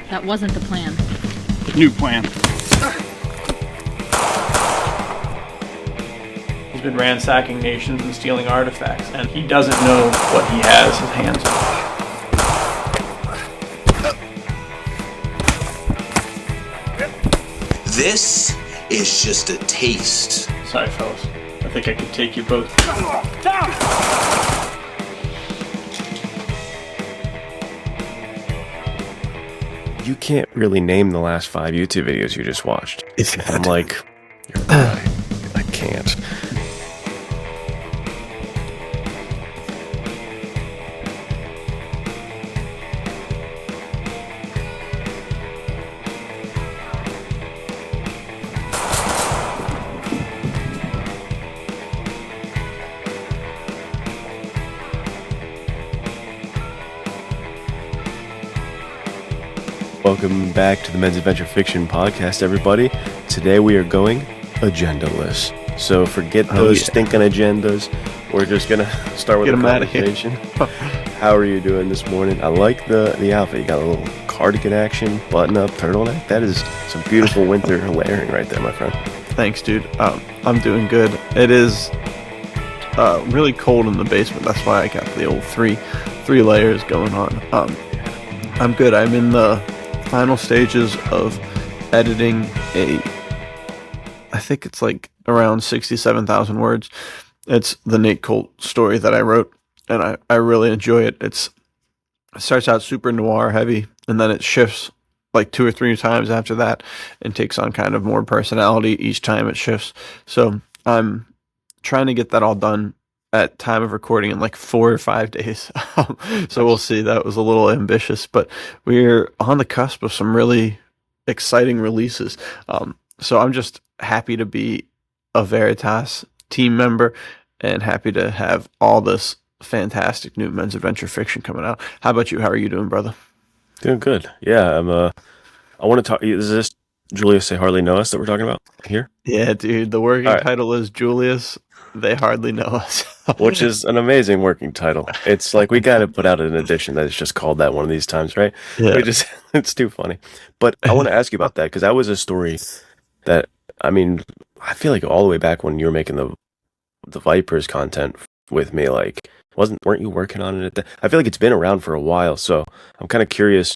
That wasn't the plan. New plan. He's been ransacking nations and stealing artifacts, and he doesn't know what he has his hands on. This is just a taste. Sorry, fellas. I think I could take you both. You can't really name the last 5 YouTube videos you just watched. I'm like, I can't. Welcome back to the Men's Adventure Fiction Podcast, everybody. Today we are going agendaless. So forget those stinking agendas. We're just going to start with a conversation. How are you doing this morning? I like the outfit. You got a little cardigan action, button-up, turtleneck. That is some beautiful winter layering right there, my friend. Thanks, dude. I'm doing good. It is really cold in the basement. That's why I got the old three layers going on. I'm good. I'm in the final stages of editing I think it's like around 67,000 words. It's the Nate Colt story that I wrote, and I really enjoy it. It starts out super noir heavy, and then it shifts like 2 or 3 times after that and takes on kind of more personality each time it shifts. So I'm trying to get that all done at time of recording in like 4 or 5 days. So we'll see. That was a little ambitious, but we're on the cusp of some really exciting releases. So I'm just happy to be a Veritas team member and happy to have all this fantastic new men's adventure fiction coming out. How about you? How are you doing, brother? Doing good. Yeah, I want to talk. Is this Julius They Hardly Know Us that we're talking about here? Yeah, dude. The working title is Julius They Hardly Know Us. Which is an amazing working title. It's like we got to put out an edition that is just called that one of these times, right? Yeah. It's too funny. But I want to ask you about that because that was a story that, I mean, I feel like all the way back when you were making the Vipers content with me, like, weren't you working on it? I feel like it's been around for a while, so I'm kind of curious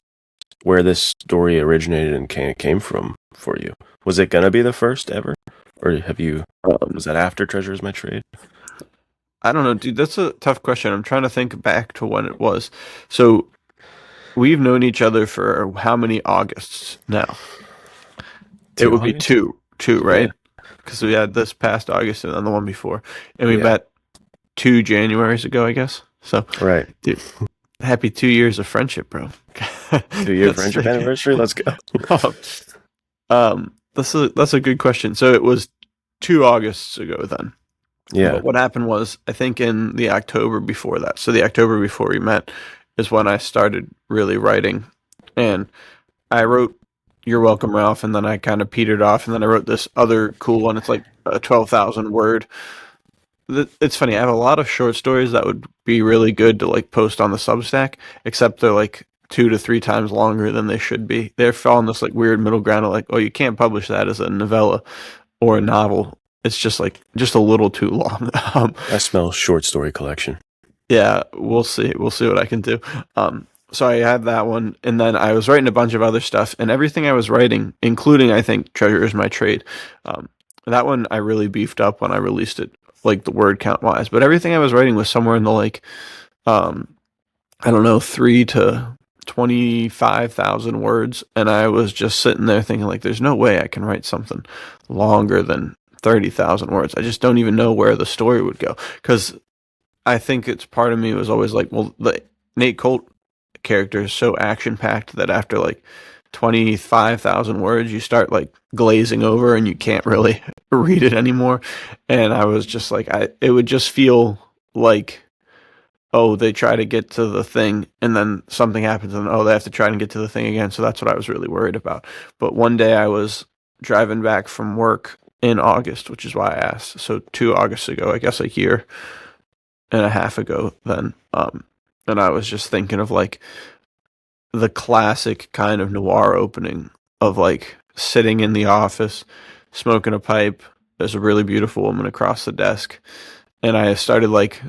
where this story originated and came from for you. Was it gonna be the first ever, or have you? Was that after Treasure Is My Trade? I don't know, dude. That's a tough question. I'm trying to think back to when it was. So we've known each other for how many Augusts now? It would be two, right? Because we had this past August and then the one before, and we met 2 Januaries ago, I guess. So right, dude. Happy 2 years of friendship, bro. 2-year friendship anniversary. Let's go. That's a good question. So it was 2 Augusts ago then. Yeah. But what happened was, I think in the October before that, so the October before we met is when I started really writing. And I wrote You're Welcome, Ralph, and then I kind of petered off, and then I wrote this other cool one. It's like a 12,000 word. It's funny, I have a lot of short stories that would be really good to like post on the Substack, except they're like 2 to 3 times longer than they should be. They're falling this like weird middle ground of like, oh, you can't publish that as a novella or a novel. It's just a little too long. I smell short story collection. Yeah, we'll see. We'll see what I can do. So I had that one, and then I was writing a bunch of other stuff, and everything I was writing, including I think Treasure Is My Trade, that one I really beefed up when I released it, like the word count wise. But everything I was writing was somewhere in the like, I don't know, 3 to 25,000 words, and I was just sitting there thinking like, there's no way I can write something longer than 30,000 words. I just don't even know where the story would go, because I think it's part of me was always like, well, the Nate Colt character is so action packed that after like 25,000 words, you start like glazing over and you can't really read it anymore. And I was just like, it would just feel like, oh, they try to get to the thing and then something happens and they have to try and get to the thing again. So that's what I was really worried about. But one day I was driving back from work in August, which is why I asked. So 2 Augusts ago, I guess a year and a half ago then. And I was just thinking of like, the classic kind of noir opening of like sitting in the office, smoking a pipe. There's a really beautiful woman across the desk, and I started like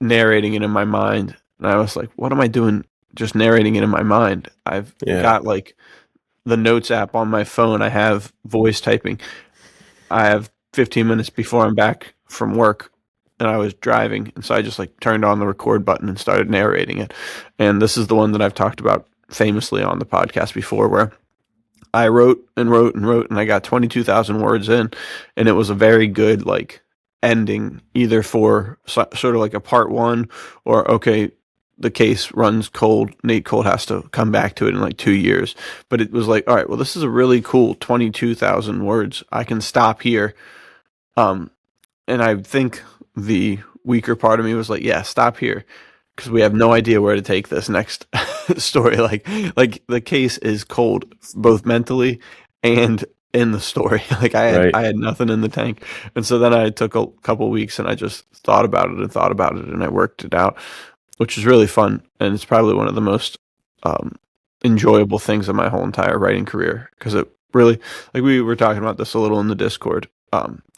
narrating it in my mind. And I was like, what am I doing? Just narrating it in my mind. I've Yeah. got like the notes app on my phone. I have voice typing. I have 15 minutes before I'm back from work, and I was driving. And so I just like turned on the record button and started narrating it. And this is the one that I've talked about famously on the podcast before, where I wrote and wrote and wrote, and I got 22,000 words in, and it was a very good like ending, either for sort of like a part one, or okay, the case runs cold. Nate Cole has to come back to it in like 2 years. But it was like, all right, well, this is a really cool 22,000 words. I can stop here. Um, and I think the weaker part of me was like, yeah, stop here, because we have no idea where to take this next story. Like the case is cold, both mentally and in the story. Like Right. I had nothing in the tank, and so then I took a couple weeks and I just thought about it and thought about it and I worked it out, which is really fun, and it's probably one of the most um, enjoyable things of my whole entire writing career, because it really, like we were talking about this a little in the Discord.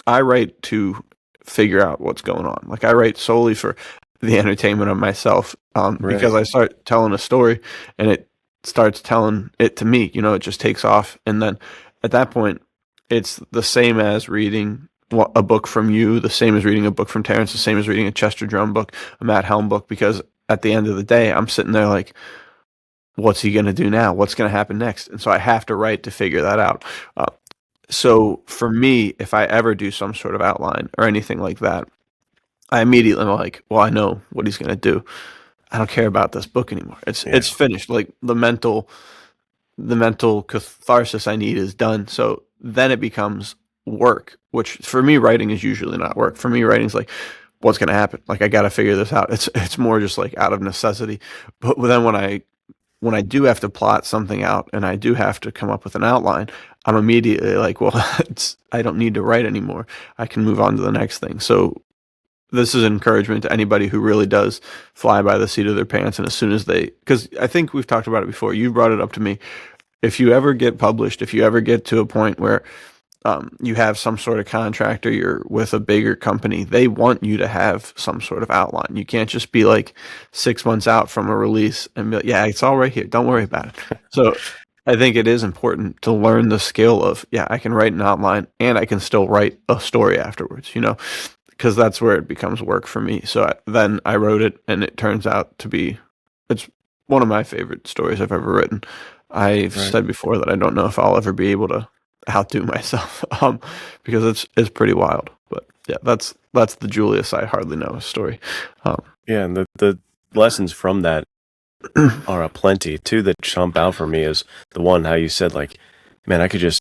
I write to figure out what's going on. Like I write solely for the entertainment of myself, because Right. I start telling a story and it starts telling it to me. You know, it just takes off, and then at that point, it's the same as reading a book from you, the same as reading a book from Terrence, the same as reading a Chester Drum book, a Matt Helm book, because at the end of the day, I'm sitting there like, what's he going to do now? What's going to happen next? And so I have to write to figure that out. So for me, if I ever do some sort of outline or anything like that, I immediately am like, well, I know what he's going to do. I don't care about this book anymore. It's Yeah. finished. Like the mental catharsis I need is done. So then it becomes work, which for me writing is usually not work. For me writing is like, what's going to happen? Like I got to figure this out. It's more just like out of necessity. But then when I do have to plot something out and I do have to come up with an outline, I'm immediately like, well, I don't need to write anymore. I can move on to the next thing. So this is encouragement to anybody who really does fly by the seat of their pants. And as soon as because I think we've talked about it before, you brought it up to me. If you ever get published, if you ever get to a point where you have some sort of contract or you're with a bigger company, they want you to have some sort of outline. You can't just be like 6 months out from a release and be like, yeah, it's all right here. Don't worry about it. So I think it is important to learn the skill of, yeah, I can write an outline and I can still write a story afterwards, because that's where it becomes work for me. So then I wrote it and it turns out to be, it's one of my favorite stories I've ever written. I've Right. said before that I don't know if I'll ever be able to outdo myself, because it's pretty wild. But yeah, that's the Julius I hardly know story. Yeah, and the lessons from that are aplenty. Two that jump out for me is the one how you said like, man, I could just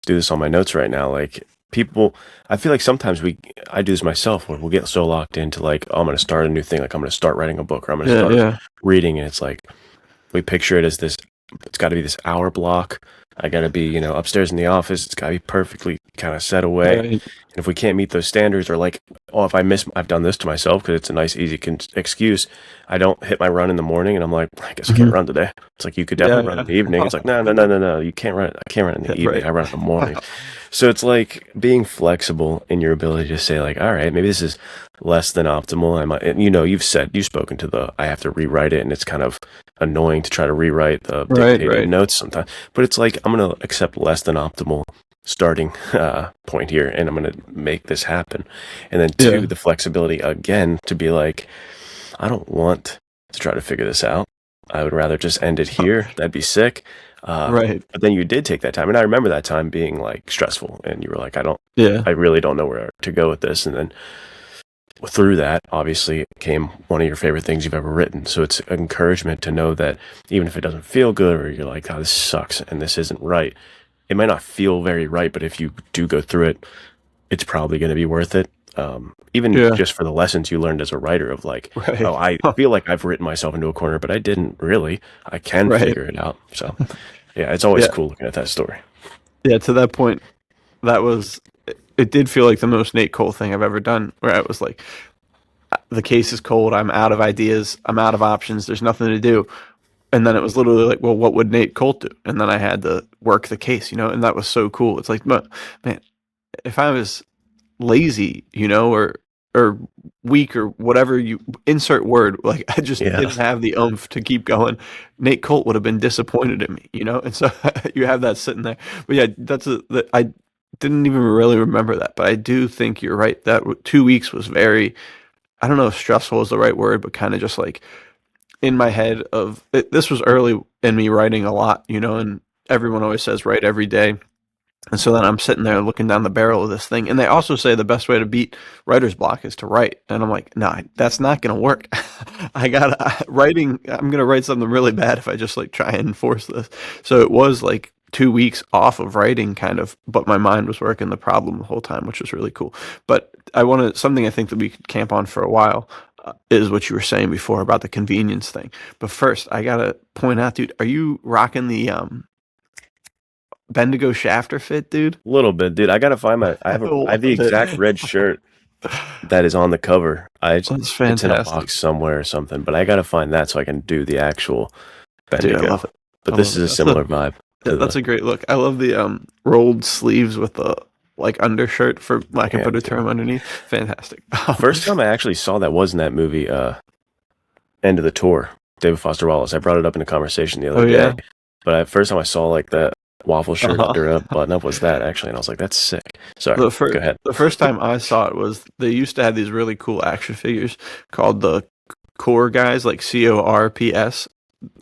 do this on my notes right now. Like people, I feel like sometimes I do this myself where we'll get so locked into like, oh, I'm going to start a new thing. Like I'm going to start writing a book or I'm going to start Yeah, reading. And it's like, we picture it as this, it's got to be this hour block. I got to be, upstairs in the office. It's got to be perfectly kind of set away. right. And if we can't meet those standards, or like, oh, if I've done this to myself because it's a nice, easy excuse. I don't hit my run in the morning and I'm like, I guess I can't run today. It's like, you could definitely run in the evening. It's like, no. You can't run. I can't run in the evening. Right. I run in the morning. So it's like being flexible in your ability to say like, all right, maybe this is less than optimal. I might, you've spoken to I have to rewrite it, and it's kind of annoying to try to rewrite the dictated notes sometimes. But it's like, I'm going to accept less than optimal starting point here, and I'm going to make this happen. And then two, the flexibility again to be like, I don't want to try to figure this out. I would rather just end it here. That'd be sick. Right. But then you did take that time, and I remember that time being like stressful, and you were like, Yeah. I really don't know where to go with this. And then through that, obviously, came one of your favorite things you've ever written. So it's encouragement to know that even if it doesn't feel good, or you're like, oh, this sucks and this isn't right, it might not feel very right, but if you do go through it, it's probably going to be worth it. Even just for the lessons you learned as a writer of like, oh, I feel like I've written myself into a corner, but I didn't really. I can figure it out. So yeah, it's always cool looking at that story. Yeah, to that point, it did feel like the most Nate Cole thing I've ever done, where I was like, the case is cold, I'm out of ideas, I'm out of options, there's nothing to do. And then it was literally like, well, what would Nate Colt do? And then I had to work the case, and that was so cool. It's like, man, if I was lazy, or weak or whatever you insert word, like I just Yeah. didn't have the oomph to keep going, Nate Colt would have been disappointed in me, And so you have that sitting there. But yeah, I didn't even really remember that, but I do think you're right. That 2 weeks was very, I don't know if stressful is the right word, but kind of just like in my head this was early in me writing a lot, and everyone always says write every day. And so then I'm sitting there looking down the barrel of this thing. And they also say the best way to beat writer's block is to write. And I'm like, nah, that's not going to work. I'm going to write something really bad if I just like try and enforce this. So it was like 2 weeks off of writing kind of, but my mind was working the problem the whole time, which was really cool. But something I think that we could camp on for a while is what you were saying before about the convenience thing. But first, I got to point out, dude, are you rocking the, Bendigo shafter fit, dude? A little bit, dude. I gotta find I have the exact red shirt that is on the cover. That's fantastic. It's in a box somewhere or something, but I gotta find that so I can do the actual Bendigo. Dude, I love it. But this is a similar vibe. That's a great look. I love the rolled sleeves with the like undershirt for lack of a better term underneath. Fantastic. First time I actually saw that was in that movie, End of the Tour, David Foster Wallace. I brought it up in a conversation the other day. Yeah? But first time I saw like that waffle shirt under a button up was that actually, and I was like, that's sick. Sorry, go ahead. The first time I saw it was they used to have these really cool action figures called the Core guys, like CORPS.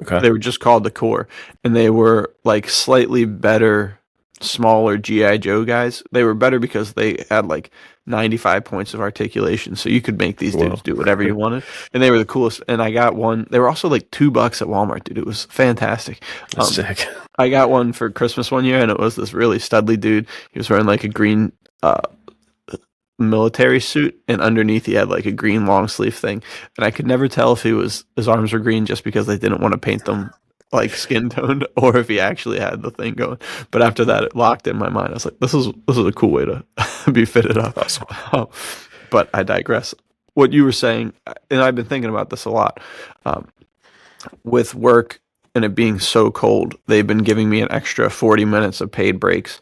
Okay. They were just called the Core, and they were like slightly better, smaller GI Joe guys. They were better because they had like 95 points of articulation, so you could make these dudes do whatever you wanted, and they were the coolest. And I got one. They were also like $2 at Walmart, dude. It was fantastic. That's sick. I got one for Christmas one year, and it was this really studly dude. He was wearing like a green military suit, and underneath he had like a green long sleeve thing. And I could never tell if his arms were green just because they didn't want to paint them like skin toned, or if he actually had the thing going. But after that, it locked in my mind. I was like, this is a cool way to be fitted up. Awesome. But I digress. What you were saying, and I've been thinking about this a lot, with work and it being so cold, they've been giving me an extra 40 minutes of paid breaks,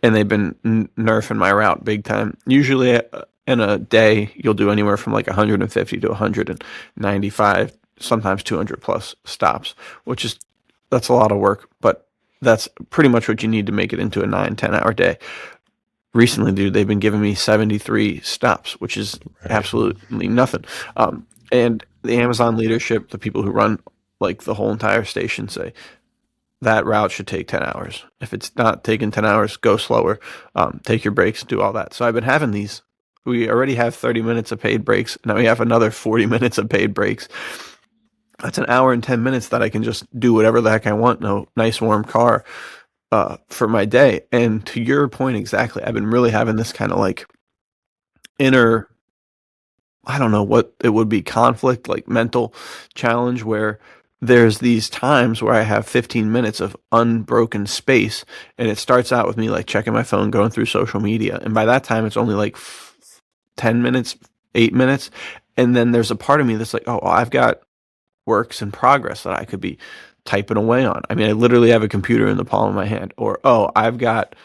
and they've been nerfing my route big time. Usually in a day, you'll do anywhere from like 150 to 195, sometimes 200 plus stops, that's a lot of work, but that's pretty much what you need to make it into a 9-10 hour day. Recently, dude, they've been giving me 73 stops, which is absolutely nothing. And the Amazon leadership, the people who run like the whole entire station, say that route should take 10 hours. If it's not taking 10 hours, go slower, take your breaks, do all that. So I've been having these. We already have 30 minutes of paid breaks. Now we have another 40 minutes of paid breaks. That's an hour and 10 minutes that I can just do whatever the heck I want. No nice warm car for my day. And to your point exactly, I've been really having this kind of like inner, I don't know what it would be, conflict, like mental challenge, where there's these times where I have 15 minutes of unbroken space, and it starts out with me like checking my phone, going through social media. And by that time, it's only like 10 minutes, 8 minutes. And then there's a part of me that's like, oh, I've got works in progress that I could be typing away on. I mean, I literally have a computer in the palm of my hand. Or, oh, I've got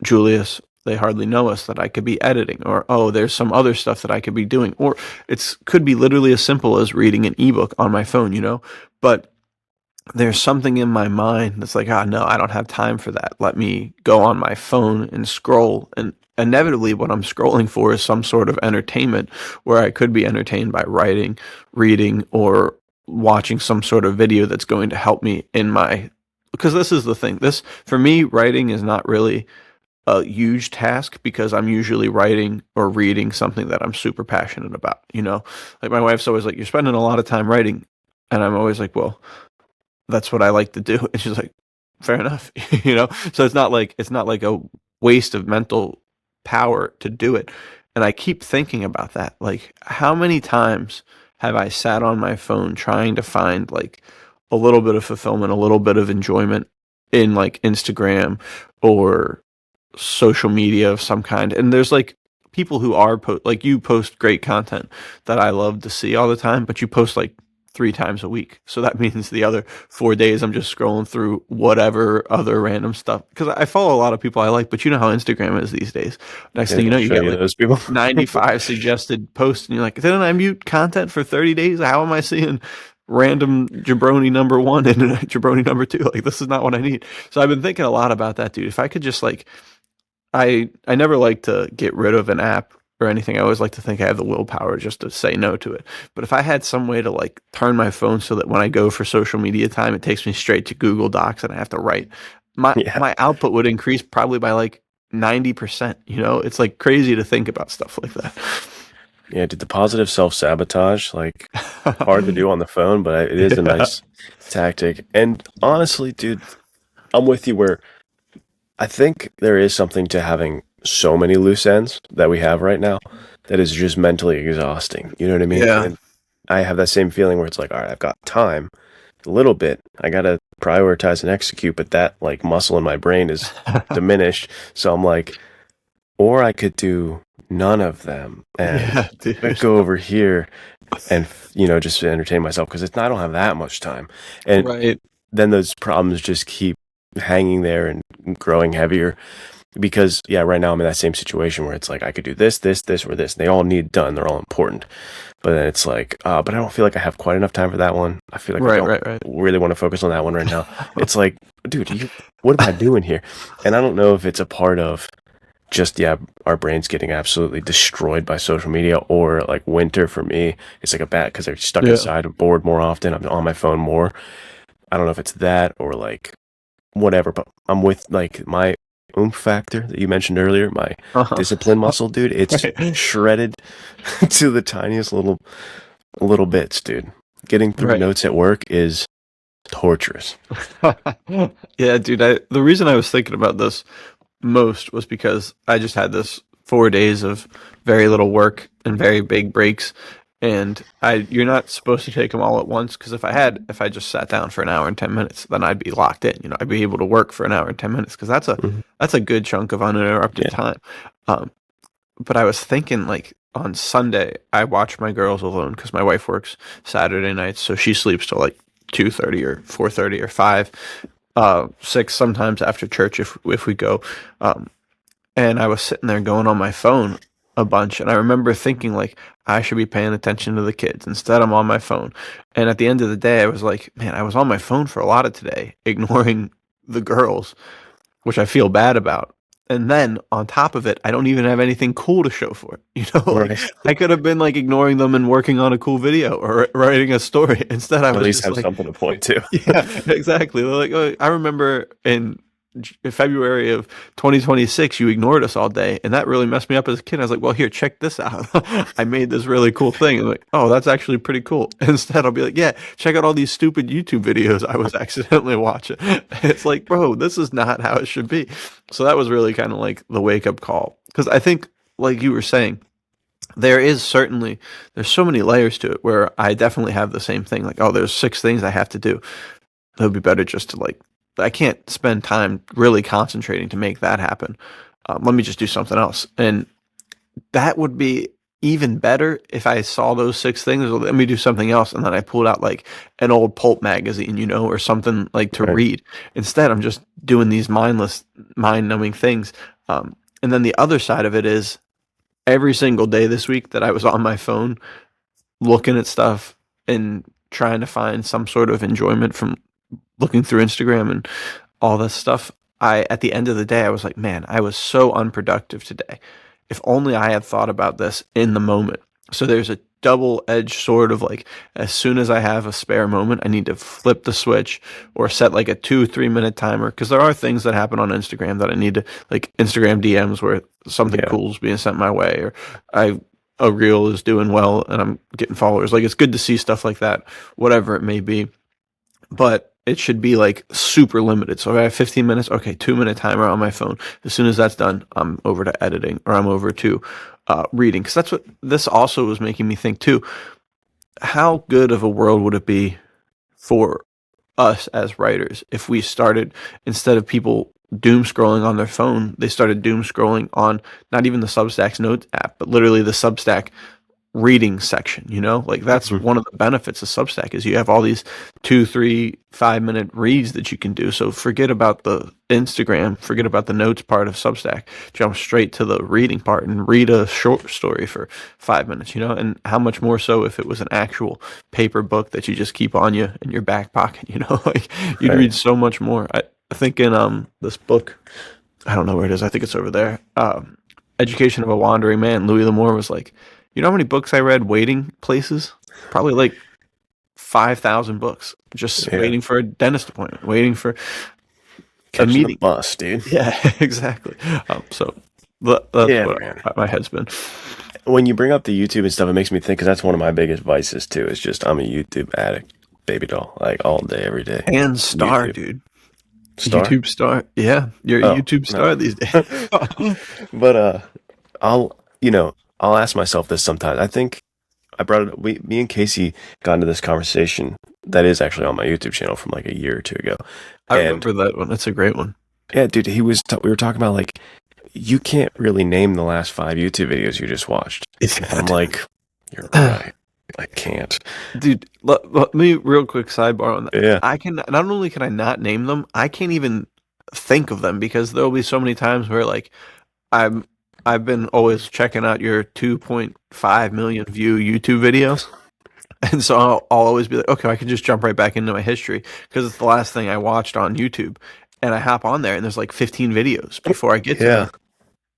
Julius, They Hardly Know Us, that I could be editing. Or, oh, there's some other stuff that I could be doing. Or it could be literally as simple as reading an ebook on my phone, But there's something in my mind that's like, no, I don't have time for that. Let me go on my phone and scroll. And inevitably what I'm scrolling for is some sort of entertainment, where I could be entertained by writing, reading, or watching some sort of video that's going to help me because this is the thing. For me, writing is not really a huge task, because I'm usually writing or reading something that I'm super passionate about, Like my wife's always like, you're spending a lot of time writing. And I'm always like, well, that's what I like to do. And she's like, fair enough. So it's not like a waste of mental power to do it. And I keep thinking about that. Like, how many times have I sat on my phone trying to find like a little bit of fulfillment, a little bit of enjoyment in like Instagram or social media of some kind? And there's like people who are like you post great content that I love to see all the time, but you post like 3 times a week. So that means the other 4 days I'm just scrolling through whatever other random stuff. Because I follow a lot of people I like, but you know how Instagram is these days. Next They thing you know, don't you show get you like those people. 95 suggested posts, and you're like, didn't I mute content for 30 days? How am I seeing random jabroni number 1 and jabroni number 2? Like, this is not what I need. So I've been thinking a lot about that, dude. If I could just like, I never like to get rid of an app or anything. I always like to think I have the willpower just to say no to it. But if I had some way to like turn my phone so that when I go for social media time, it takes me straight to Google Docs and I have to write, my Yeah. my output would increase probably by like 90%. You know, it's like crazy to think about stuff like that. Yeah, dude, the positive self-sabotage, like hard to do on the phone, but it is a nice tactic. And honestly, dude, I'm with you where I think there is something to having so many loose ends that we have right now that is just mentally exhausting. You know what I mean? Yeah. And I have that same feeling where it's like, all right, I've got time, a little bit. I got to prioritize and execute, but that like muscle in my brain is diminished. So I'm like, or I could do none of them and Yeah, dude. go over here and, just entertain myself because I don't have that much time. And Right. then those problems just keep hanging there and growing heavier because right now I'm in that same situation where it's like I could do this, this, this, or this. And they all need done. They're all important. But then it's like, but I don't feel like I have quite enough time for that one. I feel like I don't Right. really want to focus on that one right now. It's like, dude, what am I doing here? And I don't know if it's a part of just, our brains getting absolutely destroyed by social media, or like winter for me, it's like a bad because they're stuck inside and bored more often. I'm on my phone more. I don't know if it's that or like whatever, but I'm with like my oomph factor that you mentioned earlier, my discipline muscle, dude. It's shredded to the tiniest little bits, dude. Getting through notes at work is torturous. Yeah, dude. The reason I was thinking about this most was because I just had this 4 days of very little work and very big breaks, and you're not supposed to take them all at once, because if I just sat down for an hour and 10 minutes, then I'd be locked in. You know, I'd be able to work for an hour and 10 minutes because that's a good chunk of uninterrupted time. But I was thinking, like, on Sunday, I watch my girls alone because my wife works Saturday nights, so she sleeps till like 2:30 or 4:30 or 5, 6 sometimes after church if we go. And I was sitting there going on my phone a bunch, and I remember thinking like I should be paying attention to the kids. Instead, I'm on my phone. And at the end of the day, I was like, man, I was on my phone for a lot of today, ignoring the girls, which I feel bad about. And then on top of it, I don't even have anything cool to show for it. You know, like, I could have been like ignoring them and working on a cool video or writing a story. Instead, I was at least just have like, something to point to. yeah, exactly. Like, I remember in February of 2026, you ignored us all day, and that really messed me up as a kid. I was like, well, here, check this out. I made this really cool thing. And like, oh, that's actually pretty cool. Instead, I'll be like, yeah, check out all these stupid YouTube videos I was accidentally watching. It's like, bro, this is not how it should be. So that was really kind of like the wake up call. Because I think, like you were saying, there's so many layers to it where I definitely have the same thing. Like, oh, there's 6 things I have to do. It would be better just to like, I can't spend time really concentrating to make that happen. Let me just do something else. And that would be even better if I saw those 6 things. Well, let me do something else. And then I pulled out like an old pulp magazine, you know, or something like to read. Instead, I'm just doing these mindless, mind-numbing things. And then the other side of it is every single day this week that I was on my phone looking at stuff and trying to find some sort of enjoyment from looking through Instagram and all this stuff, at the end of the day, I was like, man, I was so unproductive today. If only I had thought about this in the moment. So there's a double-edged sword of like, as soon as I have a spare moment, I need to flip the switch or set like a 2-3 minute timer. Because there are things that happen on Instagram that I need to, like Instagram DMs where something cool is being sent my way, or a reel is doing well and I'm getting followers. Like, it's good to see stuff like that, whatever it may be. But it should be like super limited. So if I have 15 minutes, okay, 2-minute timer on my phone. As soon as that's done, I'm over to editing, or I'm over to reading. Because that's what this also was making me think too. How good of a world would it be for us as writers if we started, instead of people doom scrolling on their phone, they started doom scrolling on not even the Substack's notes app, but literally the Substack reading section, like that's Mhm. one of the benefits of Substack is you have all these 2, 3, 5 minute reads that you can do. So forget about the Instagram, forget about the notes part of Substack, jump straight to the reading part and read a short story for 5 minutes, and how much more so if it was an actual paper book that you just keep on you in your back pocket, like you'd Right. read so much more. I think in this book, I don't know where it is. I think it's over there. Education of a Wandering Man. Louis L'Amour was like, how many books I read waiting places? Probably like 5,000 books, just Yeah. waiting for a dentist appointment, waiting for a Catching the meeting. bus, dude. Yeah, exactly. So that's Yeah, what man. my head's been. When you bring up the YouTube and stuff, it makes me think, because that's one of my biggest vices too. Is just I'm a YouTube addict, baby doll, like all day, every day. And star, YouTube. dude. Star? YouTube star. Yeah, you're a Oh, YouTube no. star these days. But I'll ask myself this sometimes. I think I brought it. Me and Casey got into this conversation that is actually on my YouTube channel from like a year or two ago. I And remember that one. That's a great one. yeah, dude, we were talking about like you can't really name the last 5 YouTube videos you just watched. And I'm like, you're right. I can't. Dude, let me real quick sidebar on that. Yeah. I can not only can I not name them, I can't even think of them because there'll be so many times where like I've been always checking out your 2.5 million view YouTube videos. And so I'll always be like, okay, I can just jump right back into my history because it's the last thing I watched on YouTube. And I hop on there and there's like 15 videos before I get to Yeah. them.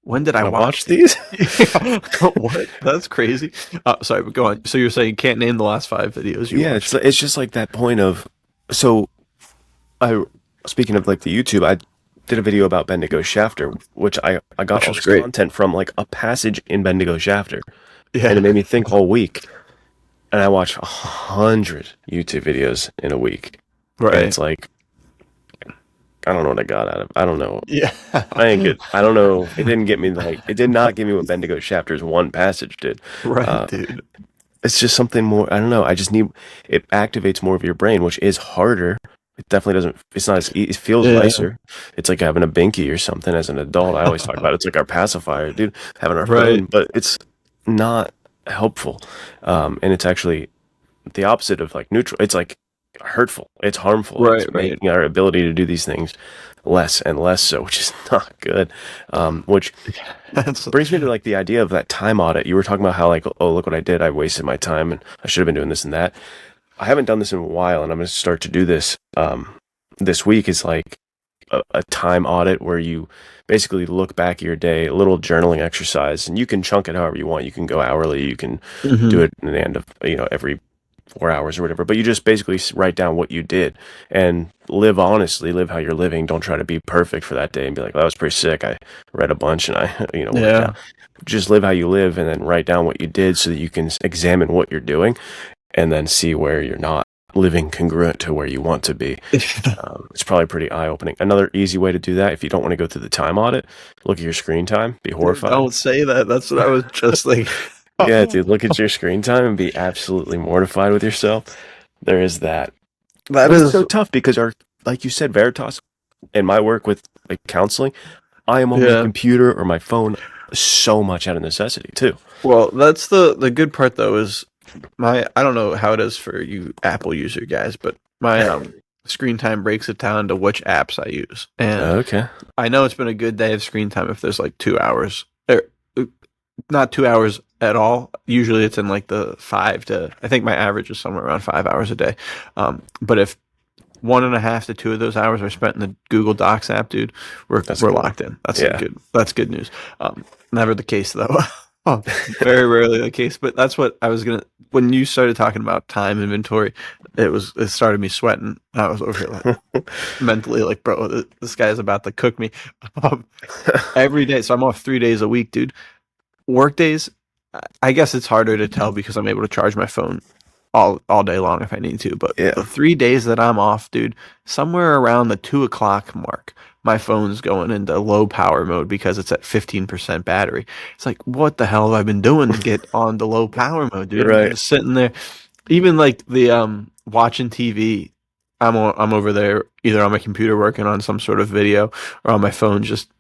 When did I Can watch these? What? That's crazy. Sorry, but go on. So you're saying you can't name the last 5 videos you Yeah, watched? it's just like that point of, so speaking of like the YouTube, I did a video about Bendigo Shafter, which I got Which all was this great. content from like a passage in Bendigo Shafter, Yeah. and it made me think all week. And I watched 100 YouTube videos in a week, and Right. it's like, I don't know what I got out of. I don't know. Yeah. I ain't good. I don't know. It didn't get me like. It did not give me what Bendigo Shafter's one passage did. Right, dude. It's just something more. I don't know. I just need. It activates more of your brain, which is harder. It definitely doesn't. It's not as. It feels Yeah. nicer. It's like having a binky or something as an adult. I always talk about it. It's like our pacifier, dude. Having our Right. phone, but it's not helpful. And it's actually the opposite of like neutral. It's like hurtful. It's harmful. Right, It's right. making our ability to do these things less and less so, which is not good. Which That's brings me to like the idea of that time audit. You were talking about how like, oh, look what I did. I wasted my time and I should have been doing this and that. I haven't done this in a while, and I'm going to start to do this this week. Is like a time audit where you basically look back at your day, a little journaling exercise, and you can chunk it however you want. You can go hourly, you can do it in the end of every 4 hours or whatever, but you just basically write down what you did and live honestly, live how you're living. Don't try to be perfect for that day and be like, that was pretty sick. I read a bunch and I, worked Yeah. out. Just live how you live and then write down what you did so that you can examine what you're doing and then see where you're not living congruent to where you want to be. It's probably pretty eye-opening. Another easy way to do that, if you don't want to go through the time audit, look at your screen time, be horrified. Don't say that. That's what I was just like. Yeah, dude, look at your screen time and be absolutely mortified with yourself. There is that. That But is it's so tough because like you said, Veritas, in my work with like counseling, I am on my computer or my phone so much out of necessity too. Well, that's the good part though is I don't know how it is for you Apple user guys, but my screen time breaks it down to which apps I use. And Okay. I know it's been a good day of screen time if there's like 2 hours. Not 2 hours at all. Usually it's in like the 5 to, I think my average is somewhere around 5 hours a day. But if 1.5 to 2 of those hours are spent in the Google Docs app, dude, we're locked in. That's good news. Never the case though. Very rarely the case, but that's what I was when you started talking about time inventory, it started me sweating. I was over here like mentally like, bro, this guy's about to cook me every day. So I'm off 3 days a week, dude. Work days, I guess it's harder to tell because I'm able to charge my phone all day long if I need to. But the 3 days that I'm off, dude, somewhere around the 2 o'clock mark, my phone's going into low power mode because it's at 15% battery. It's like, what the hell have I been doing to get on the low power mode, dude? Right. I'm just sitting there. Even like the watching TV, I'm over there either on my computer working on some sort of video or on my phone just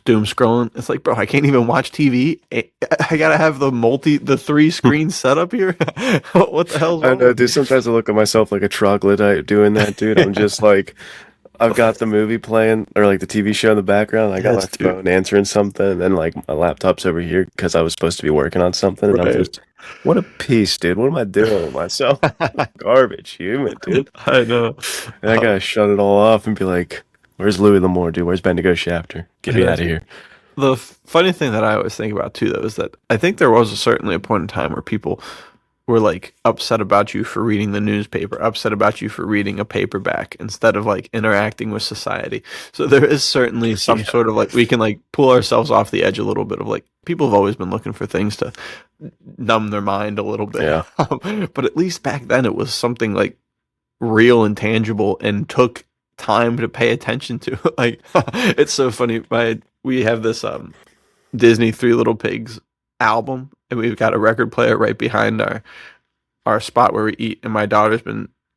doom scrolling. It's like, bro, I can't even watch TV. I gotta have the 3 screen setup here. What the hell's I wrong know, with dude. me? Sometimes I look at myself like a troglodyte doing that, dude. I'm just like, I've got the movie playing or like the TV show in the background. I got my Yes, dude. phone answering something, and then like my laptop's over here because I was supposed to be working on something, and I'm Right. just, what a piece, dude. What am I doing with myself? Garbage human, dude. I know. And I gotta shut it all off and be like, where's Louis L'Amour, dude? Where's Bendigo Shafter? Get me out Yes. of here. The funny thing that I always think about too, though, is that I think there was certainly a point in time where people were like upset about you for reading the newspaper, upset about you for reading a paperback instead of like interacting with society. So there is certainly some Yeah. sort of like we can like pull ourselves off the edge a little bit of like people have always been looking for things to numb their mind a little bit. Yeah. But at least back then it was something like real and tangible and took time to pay attention to. Like it's so funny. We have this Disney Three Little Pigs album, and we've got a record player right behind our spot where we eat. And my daughter's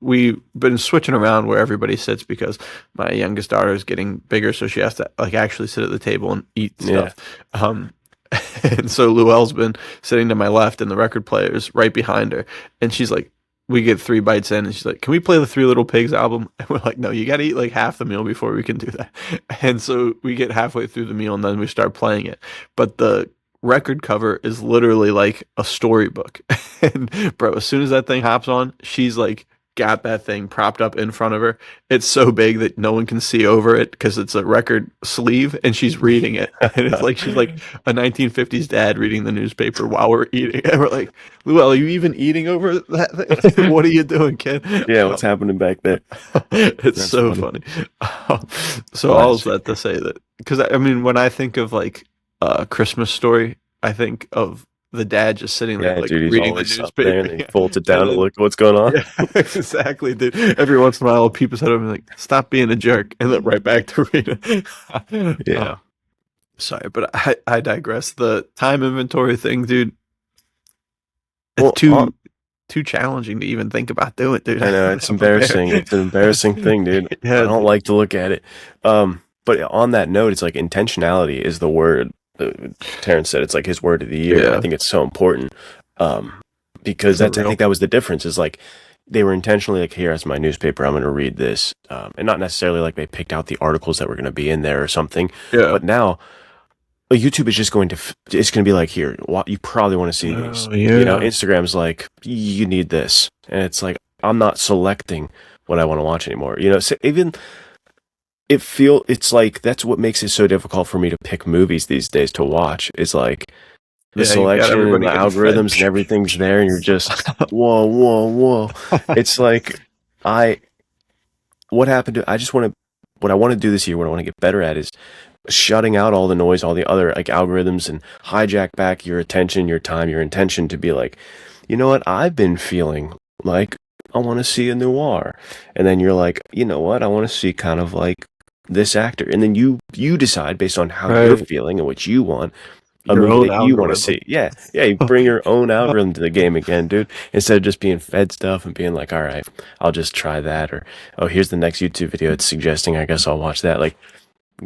we've been switching around where everybody sits because my youngest daughter is getting bigger, so she has to like actually sit at the table and eat stuff. Um, and so Luelle's been sitting to my left, and the record player is right behind her, and she's like. We get 3 bites in, and she's like, "Can we play the Three Little Pigs album?" And we're like, "No, you got to eat like half the meal before we can do that." And so we get halfway through the meal, and then we start playing it. But the record cover is literally like a storybook. And bro, as soon as that thing hops on, she's like got that thing propped up in front of her. It's so big that no one can see over it because it's a record sleeve, and she's reading it. And it's like she's like a 1950s dad reading the newspaper while we're eating. And we're like, Luelle, are you even eating over that thing? What are you doing, kid? Yeah, what's happening back there? It's That's so funny. funny. So all of Classic. that to say that, because I mean, when I think of like a Christmas story, I think of the dad just sitting there Yeah, like dude, he's reading the always up there newspaper. and he Yeah. folds it And down to then, look what's going on. yeah, exactly, dude. Every once in a while, I'll peep his head over and be like, "Stop being a jerk," and then right back to reading. Yeah. Sorry, but I digress. The time inventory thing, dude. It's Well, too challenging to even think about doing, dude. I know it's embarrassing. It's an embarrassing thing, dude. Yeah, I don't like to look at it. But on that note, it's like intentionality is the word. Terrence said it's like his word of the year. Yeah. I think it's so important. Because For I real. think that was the difference. Is like they were intentionally like, here's my newspaper. I'm going to read this, and not necessarily like they picked out the articles that were going to be in there or something. Yeah. But now YouTube is just going to it's going to be like, here, you probably want to see these. Oh, yeah. You know, Instagram's like, you need this, and it's like I'm not selecting what I want to watch anymore. You know, so even it's like that's what makes it so difficult for me to pick movies these days to watch. Is like the Yeah, you got selection and everybody the getting fed. algorithms and everything's there, and you're just whoa. It's like what happened to I just want to what I want to do this year, what I want to get better at is shutting out all the noise, all the other like algorithms, and hijack back your attention, your time, your intention to be like, you know what, I've been feeling like I want to see a noir, and then you're like, you know what, I want to see kind of like this actor, and then you decide based on how you're Right. feeling and what you want a Your own movie that you want to algorithm. see. Yeah, you bring your own algorithm to the game again, dude. Instead of just being fed stuff and being like, all right, I'll just try that, or oh, here's the next YouTube video it's suggesting, I guess I'll watch that. Like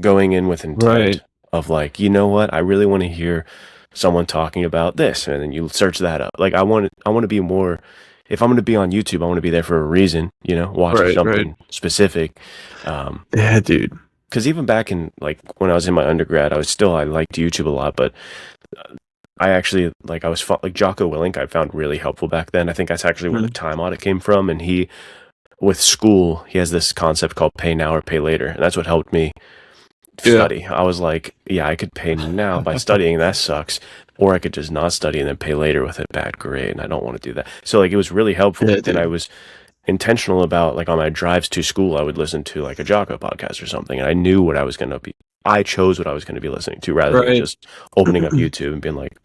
going in with intent Right. of like, you know what, I really want to hear someone talking about this, and then you search that up. Like I want to be more. If I'm going to be on YouTube, I want to be there for a reason, you know, watching Right, something specific. Yeah, dude. Because even back in like when I was in my undergrad, I liked YouTube a lot, but I actually like like Jocko Willink I found really helpful back then. I think that's actually where the time audit came from, and he with school he has this concept called pay now or pay later, and that's what helped me study. I was like, yeah, I could pay now by studying, that sucks, or I could just not study and then pay later with a bad grade, and I don't want to do that. So like it was really helpful, Yeah, and dude. I was intentional about like on my drives to school I would listen to like a Jocko podcast or something, and I knew what I chose what I was going to be listening to rather than Right. just opening up YouTube and being like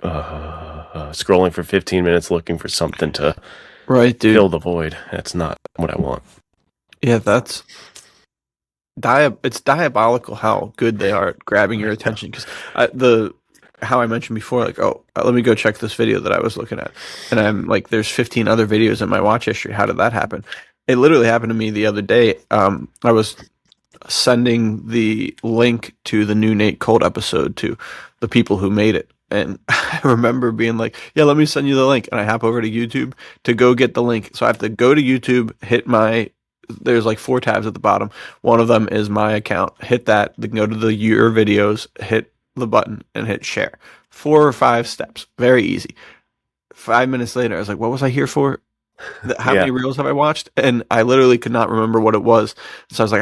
scrolling for 15 minutes looking for something to Right, dude. fill the void. That's not what I want. Yeah, that's it's diabolical how good they are at grabbing your attention. Because how I mentioned before, like, let me go check this video that I was looking at, and I'm like, there's 15 other videos in my watch history. How did that happen? It literally happened to me the other day. I was sending the link to the new Nate Cold episode to the people who made it. And I remember being like, yeah, let me send you the link. And I hop over to YouTube to go get the link. So I have to go to YouTube, there's like 4 tabs at the bottom. One of them is my account. Hit that, then go to the your videos, hit the button, and hit share. 4 or 5 steps. Very easy. 5 minutes later, I was like, what was I here for? How many reels have I watched? And I literally could not remember what it was. So I was like,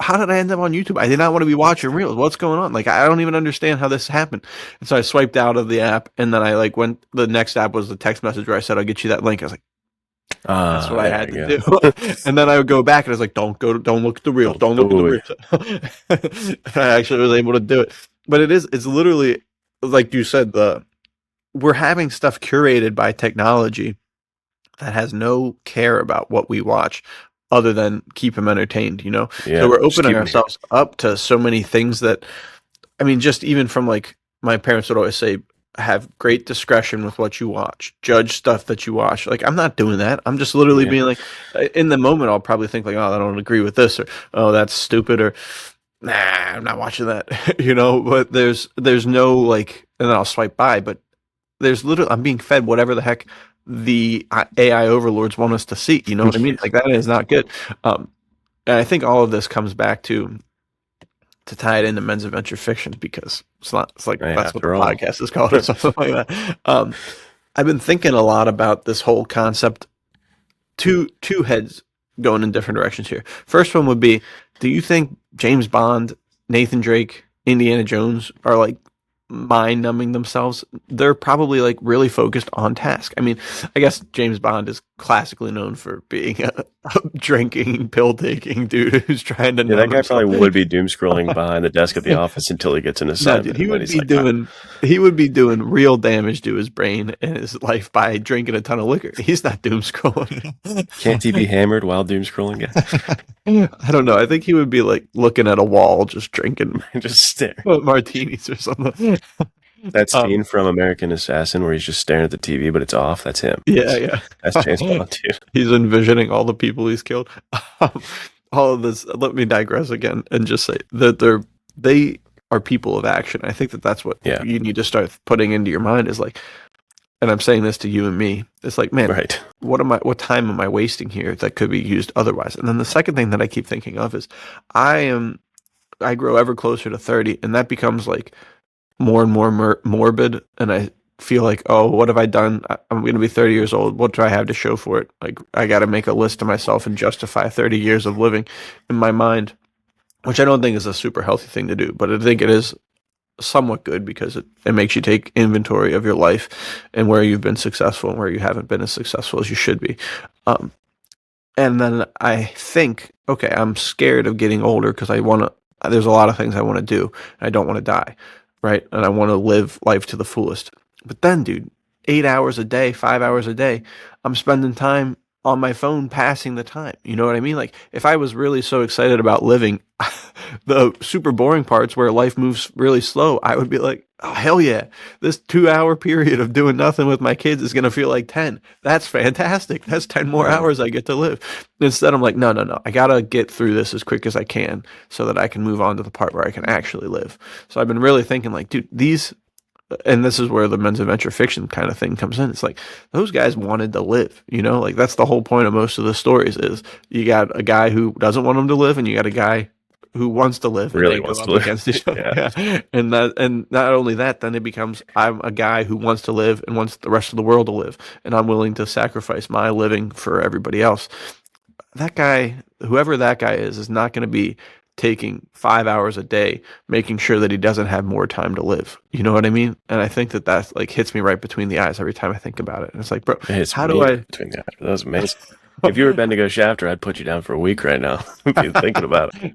how did I end up on YouTube? I did not want to be watching reels. What's going on? Like, I don't even understand how this happened. And so I swiped out of the app, and then I like went, the next app was the text message where I said, I'll get you that link. I was like, that's what I had to do. And then I would go back and I was like, don't look at the reels. Don't look at the reels. I actually was able to do it. But it's literally, like you said, we're having stuff curated by technology that has no care about what we watch other than keep them entertained, you know? Yeah, so we're opening ourselves up to so many things that, I mean, just even from like, my parents would always say, have great discretion with what you watch, judge stuff that you watch. Like, I'm not doing that. I'm just literally being like, in the moment, I'll probably think like, oh, I don't agree with this, or, oh, that's stupid, or, nah, I'm not watching that, you know? But there's no like, and then I'll swipe by, but there's literally, I'm being fed whatever the heck the AI overlords want us to see. You know what I mean? Like, that is not good. And I think all of this comes back to tie it into men's adventure fiction, because it's like that's what the podcast is called or something like that. I've been thinking a lot about this whole concept. Two heads going in different directions here. First one would be, do you think James Bond, Nathan Drake, Indiana Jones are like mind numbing themselves? They're probably like really focused on task. I mean, I guess James Bond is classically known for being a drinking, pill taking dude who's trying to that guy himself. Probably would be doom scrolling behind the desk at the office until he gets an assignment. He would be doing real damage to his brain and his life by drinking a ton of liquor. He's not doom scrolling. Can't he be hammered while doom scrolling? I don't know. I think he would be like looking at a wall, just drinking, just staring martinis or something. That scene from American Assassin where he's just staring at the TV, but it's off. That's him. Yeah. That's James Bond too. He's envisioning all the people he's killed. All of this. Let me digress again and just say that they are people of action. I think that's what you need to start putting into your mind is like, and I'm saying this to you and me. It's like, man, right. What time am I wasting here that could be used otherwise? And then the second thing that I keep thinking of is I grow ever closer to 30, and that becomes like more and more morbid, and I feel like, oh, what have I done? I'm going to be 30 years old. What do I have to show for it? Like, I got to make a list to myself and justify 30 years of living in my mind, which I don't think is a super healthy thing to do, but I think it is somewhat good because it makes you take inventory of your life and where you've been successful and where you haven't been as successful as you should be. And then I think, okay, I'm scared of getting older because there's a lot of things I want to do. And I don't want to die. Right. And I want to live life to the fullest. But then, dude, 8 hours a day, 5 hours a day, I'm spending time on my phone passing the time. You know what I mean? Like, if I was really so excited about living, the super boring parts where life moves really slow, I would be like, oh, hell yeah. This 2 hour period of doing nothing with my kids is going to feel like 10. That's fantastic. That's 10 more hours I get to live. Instead, I'm like, no. I got to get through this as quick as I can so that I can move on to the part where I can actually live. So I've been really thinking like, dude, and this is where the men's adventure fiction kind of thing comes in. It's like, those guys wanted to live, you know, like that's the whole point of most of the stories is you got a guy who doesn't want them to live and you got a guy who wants to live, really wants to live against each other. Yeah. And not only that, then it becomes, I'm a guy who wants to live and wants the rest of the world to live. And I'm willing to sacrifice my living for everybody else. That guy, whoever that guy is not going to be taking 5 hours a day, making sure that he doesn't have more time to live. You know what I mean? And I think that like hits me right between the eyes every time I think about it. And it's like, bro, how do I? Between the eyes. That was amazing. If you were Bendigo Shafter, I'd put you down for a week right now. If you're thinking about it.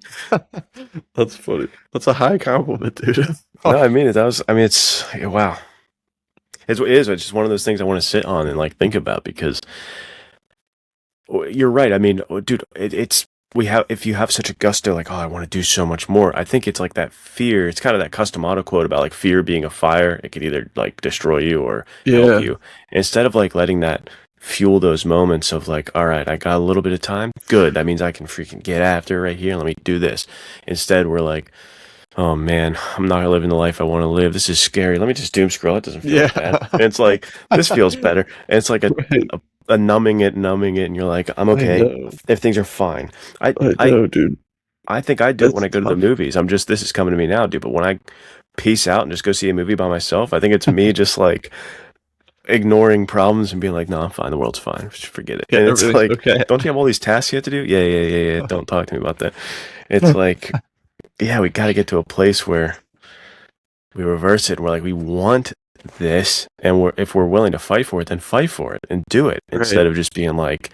That's funny. That's a high compliment, dude. No, I mean it's wow. It is. It's just one of those things I want to sit on and like think about because you're right. I mean, dude, if you have such a gusto, like, oh, I want to do so much more. I think it's like that fear. It's kind of that custom auto quote about like fear being a fire. It could either like destroy you or help you. Instead of like letting that fuel those moments of like, all right, I got a little bit of time. Good. That means I can freaking get after it right here. Let me do this. Instead, we're like, oh man, I'm not living the life I want to live. This is scary. Let me just doom scroll. It doesn't feel Yeah. that bad. And it's like, this feels better. And it's like Right. a numbing it, and you're like, I'm I okay know. if things are fine. I, I I, know, dude. I think I do it when That's I go to the tough. movies. This is coming to me now, dude. But when I peace out and just go see a movie by myself, I think it's me just like ignoring problems and being like, no, I'm fine. The world's fine. Just forget it. Yeah, And it's everything's like, okay. don't you have all these tasks you have to do? Yeah. Don't talk to me about that. It's like, yeah, we got to get to a place where we reverse it. And we're like, we want this, and if we're willing to fight for it, then fight for it and do it instead Right. of just being like,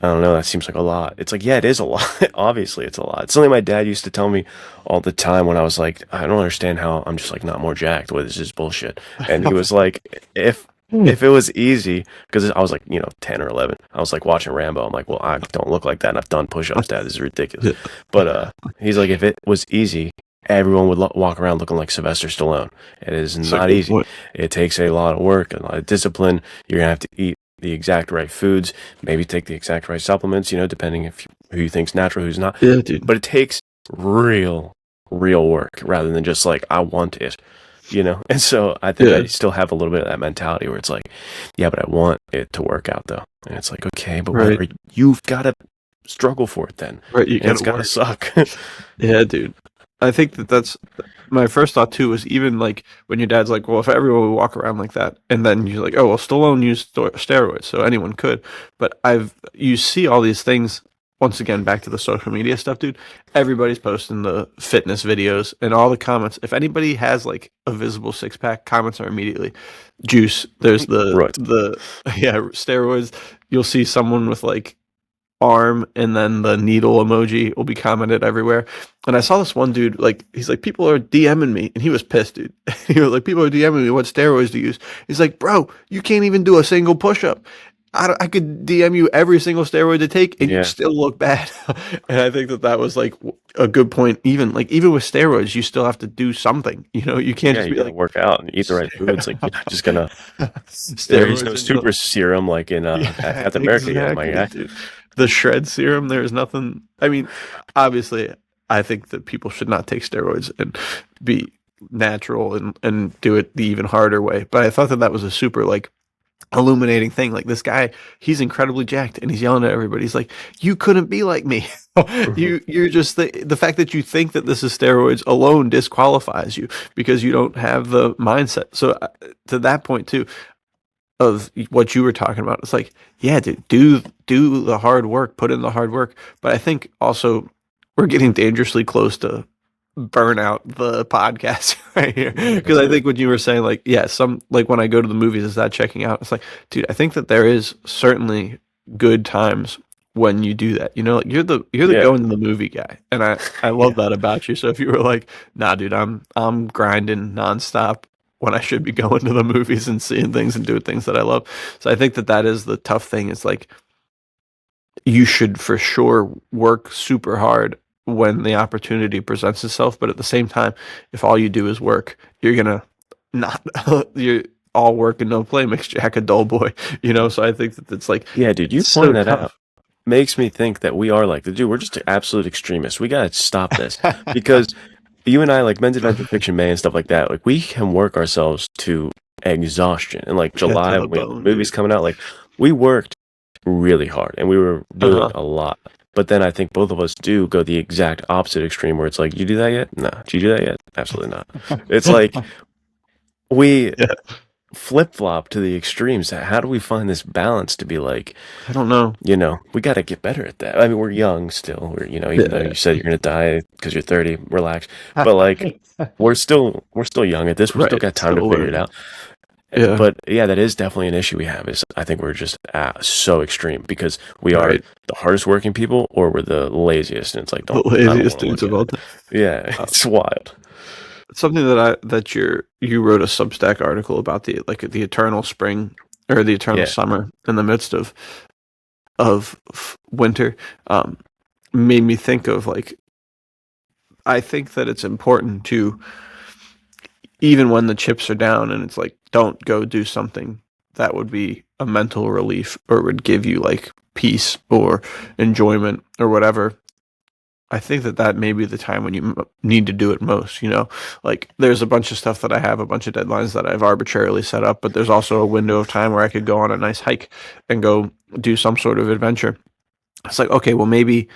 I don't know, that seems like a lot. It's like, yeah, it is a lot. Obviously, it's a lot. It's something my dad used to tell me all the time when I was like, I don't understand how I'm just like not more jacked. What is this bullshit? And he was like, if it was easy, because I was like, 10 or 11, I was like watching Rambo. I'm like, well, I don't look like that, and I've done push-ups, Dad. This is ridiculous. But he's like, if it was easy, everyone would walk around looking like Sylvester Stallone. It is That's a not good easy. point. It takes a lot of work, a lot of discipline. You're gonna have to eat the exact right foods, maybe take the exact right supplements, depending who you think's natural, who's not. Yeah, dude. But it takes real work rather than just like, I want it, And so I think Yeah. I still have a little bit of that mentality where it's like, yeah, but I want it to work out though. And it's like, okay, but Right. whatever, you've got to struggle for it then. Right. You And it's gotta got to work. suck. Yeah, dude. I think that's my first thought too. Was even like when your dad's like, "Well, if everyone would walk around like that," and then you're like, "Oh, well, Stallone used steroids, so anyone could." But you see all these things once again back to the social media stuff, dude. Everybody's posting the fitness videos and all the comments. If anybody has like a visible six pack, comments are immediately juice. There's Right. the yeah steroids. You'll see someone with like arm and then the needle emoji will be commented everywhere. And I saw this one dude, like, he's like, people are DMing me, and he was pissed, dude. He was like, people are DMing me, what steroids to use. He's like, bro, you can't even do a single push-up. I could DM you every single steroid to take, and you Yeah. still look bad. And I think that was like a good point. Even with steroids, you still have to do something. You can't Yeah, just you be gotta like work out and eat the right foods. Like, you're not just gonna. There is steroids no and super serum like in yeah, Captain America yet, my guy. dude. The shred serum, there's nothing. I mean, obviously, I think that people should not take steroids and be natural and do it the even harder way. But I thought that was a super like illuminating thing. Like this guy, he's incredibly jacked and he's yelling at everybody. He's like, "You couldn't be like me. You're just the fact that you think that this is steroids alone disqualifies you because you don't have the mindset." So to that point too, of what you were talking about. It's like, yeah, dude, do the hard work, put in the hard work. But I think also we're getting dangerously close to burnout the podcast right here. Because I think what you were saying, like, yeah, some like when I go to the movies, is that checking out? It's like, dude, I think that there is certainly good times when you do that. Like you're the Yeah. going to the movie guy. And I love that about you. So if you were like, nah, dude, I'm grinding nonstop when I should be going to the movies and seeing things and doing things that I love. So I think that is the tough thing. It's like you should for sure work super hard when the opportunity presents itself, but at the same time, if all you do is work, you're gonna not you're all work and no play makes Jack a dull boy, So I think that it's like, Yeah, dude, you it's pointing so that out tough. makes me think that we are like the dude. We're just absolute extremists. We gotta stop this because you and I, like Men's Adventure Fiction May and stuff like that, like we can work ourselves to exhaustion. And like Yeah, to July, the we have bone, movies dude. coming out. Like we worked really hard and we were doing Uh-huh. a lot. But then I think both of us do go the exact opposite extreme where it's like, you do that yet? No. Did you do that yet? Absolutely not. It's like we Yeah. flip flop to the extremes. How do we find this balance to be like, I don't know. we got to get better at that. I mean, we're young still. We're, even though you said you're going to die because you're 30, relax. But like, we're still young at this. We still Right. got time to Still figure it learning. out. Yeah. But yeah, that is definitely an issue we have. Is I think we're just so extreme because we are Right. the hardest working people, or we're the laziest, and it's like, The I don't laziest wanna dudes look of all at it. time. Yeah, it's wild. Something that you wrote a Substack article about the eternal spring or the eternal Yeah. summer in the midst of winter, made me think of like, I think that it's important to, even when the chips are down and it's like, don't go do something that would be a mental relief or would give you like peace or enjoyment or whatever, I think that may be the time when you need to do it most, you know? Like, there's a bunch of stuff that I have, a bunch of deadlines that I've arbitrarily set up, but there's also a window of time where I could go on a nice hike and go do some sort of adventure. It's like, okay, well, maybe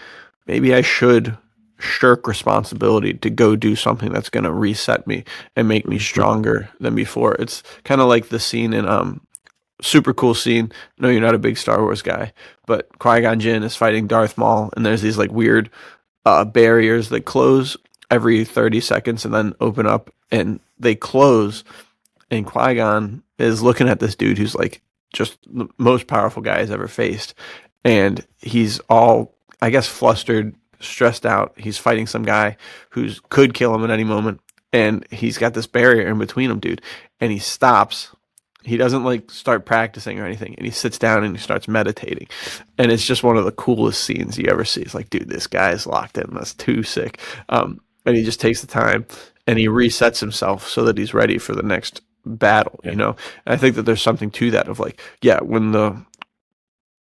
I should shirk responsibility to go do something that's going to reset me and make me stronger than before. It's kind of like the scene in super cool scene. I know you're not a big Star Wars guy, but Qui-Gon Jinn is fighting Darth Maul, and there's these like weird barriers that close every 30 seconds and then open up, and they close. And Qui-Gon is looking at this dude who's like just the most powerful guy he's ever faced, and he's all, I guess, flustered, stressed out. He's fighting some guy who could kill him at any moment, and he's got this barrier in between him, dude. And he stops. He doesn't like start practicing or anything, and he sits down and he starts meditating. And it's just one of the coolest scenes you ever see. It's like, dude, this guy is locked in. That's too sick. And he just takes the time and he resets himself so that he's ready for the next battle, you know? And I think that there's something to that of like, yeah,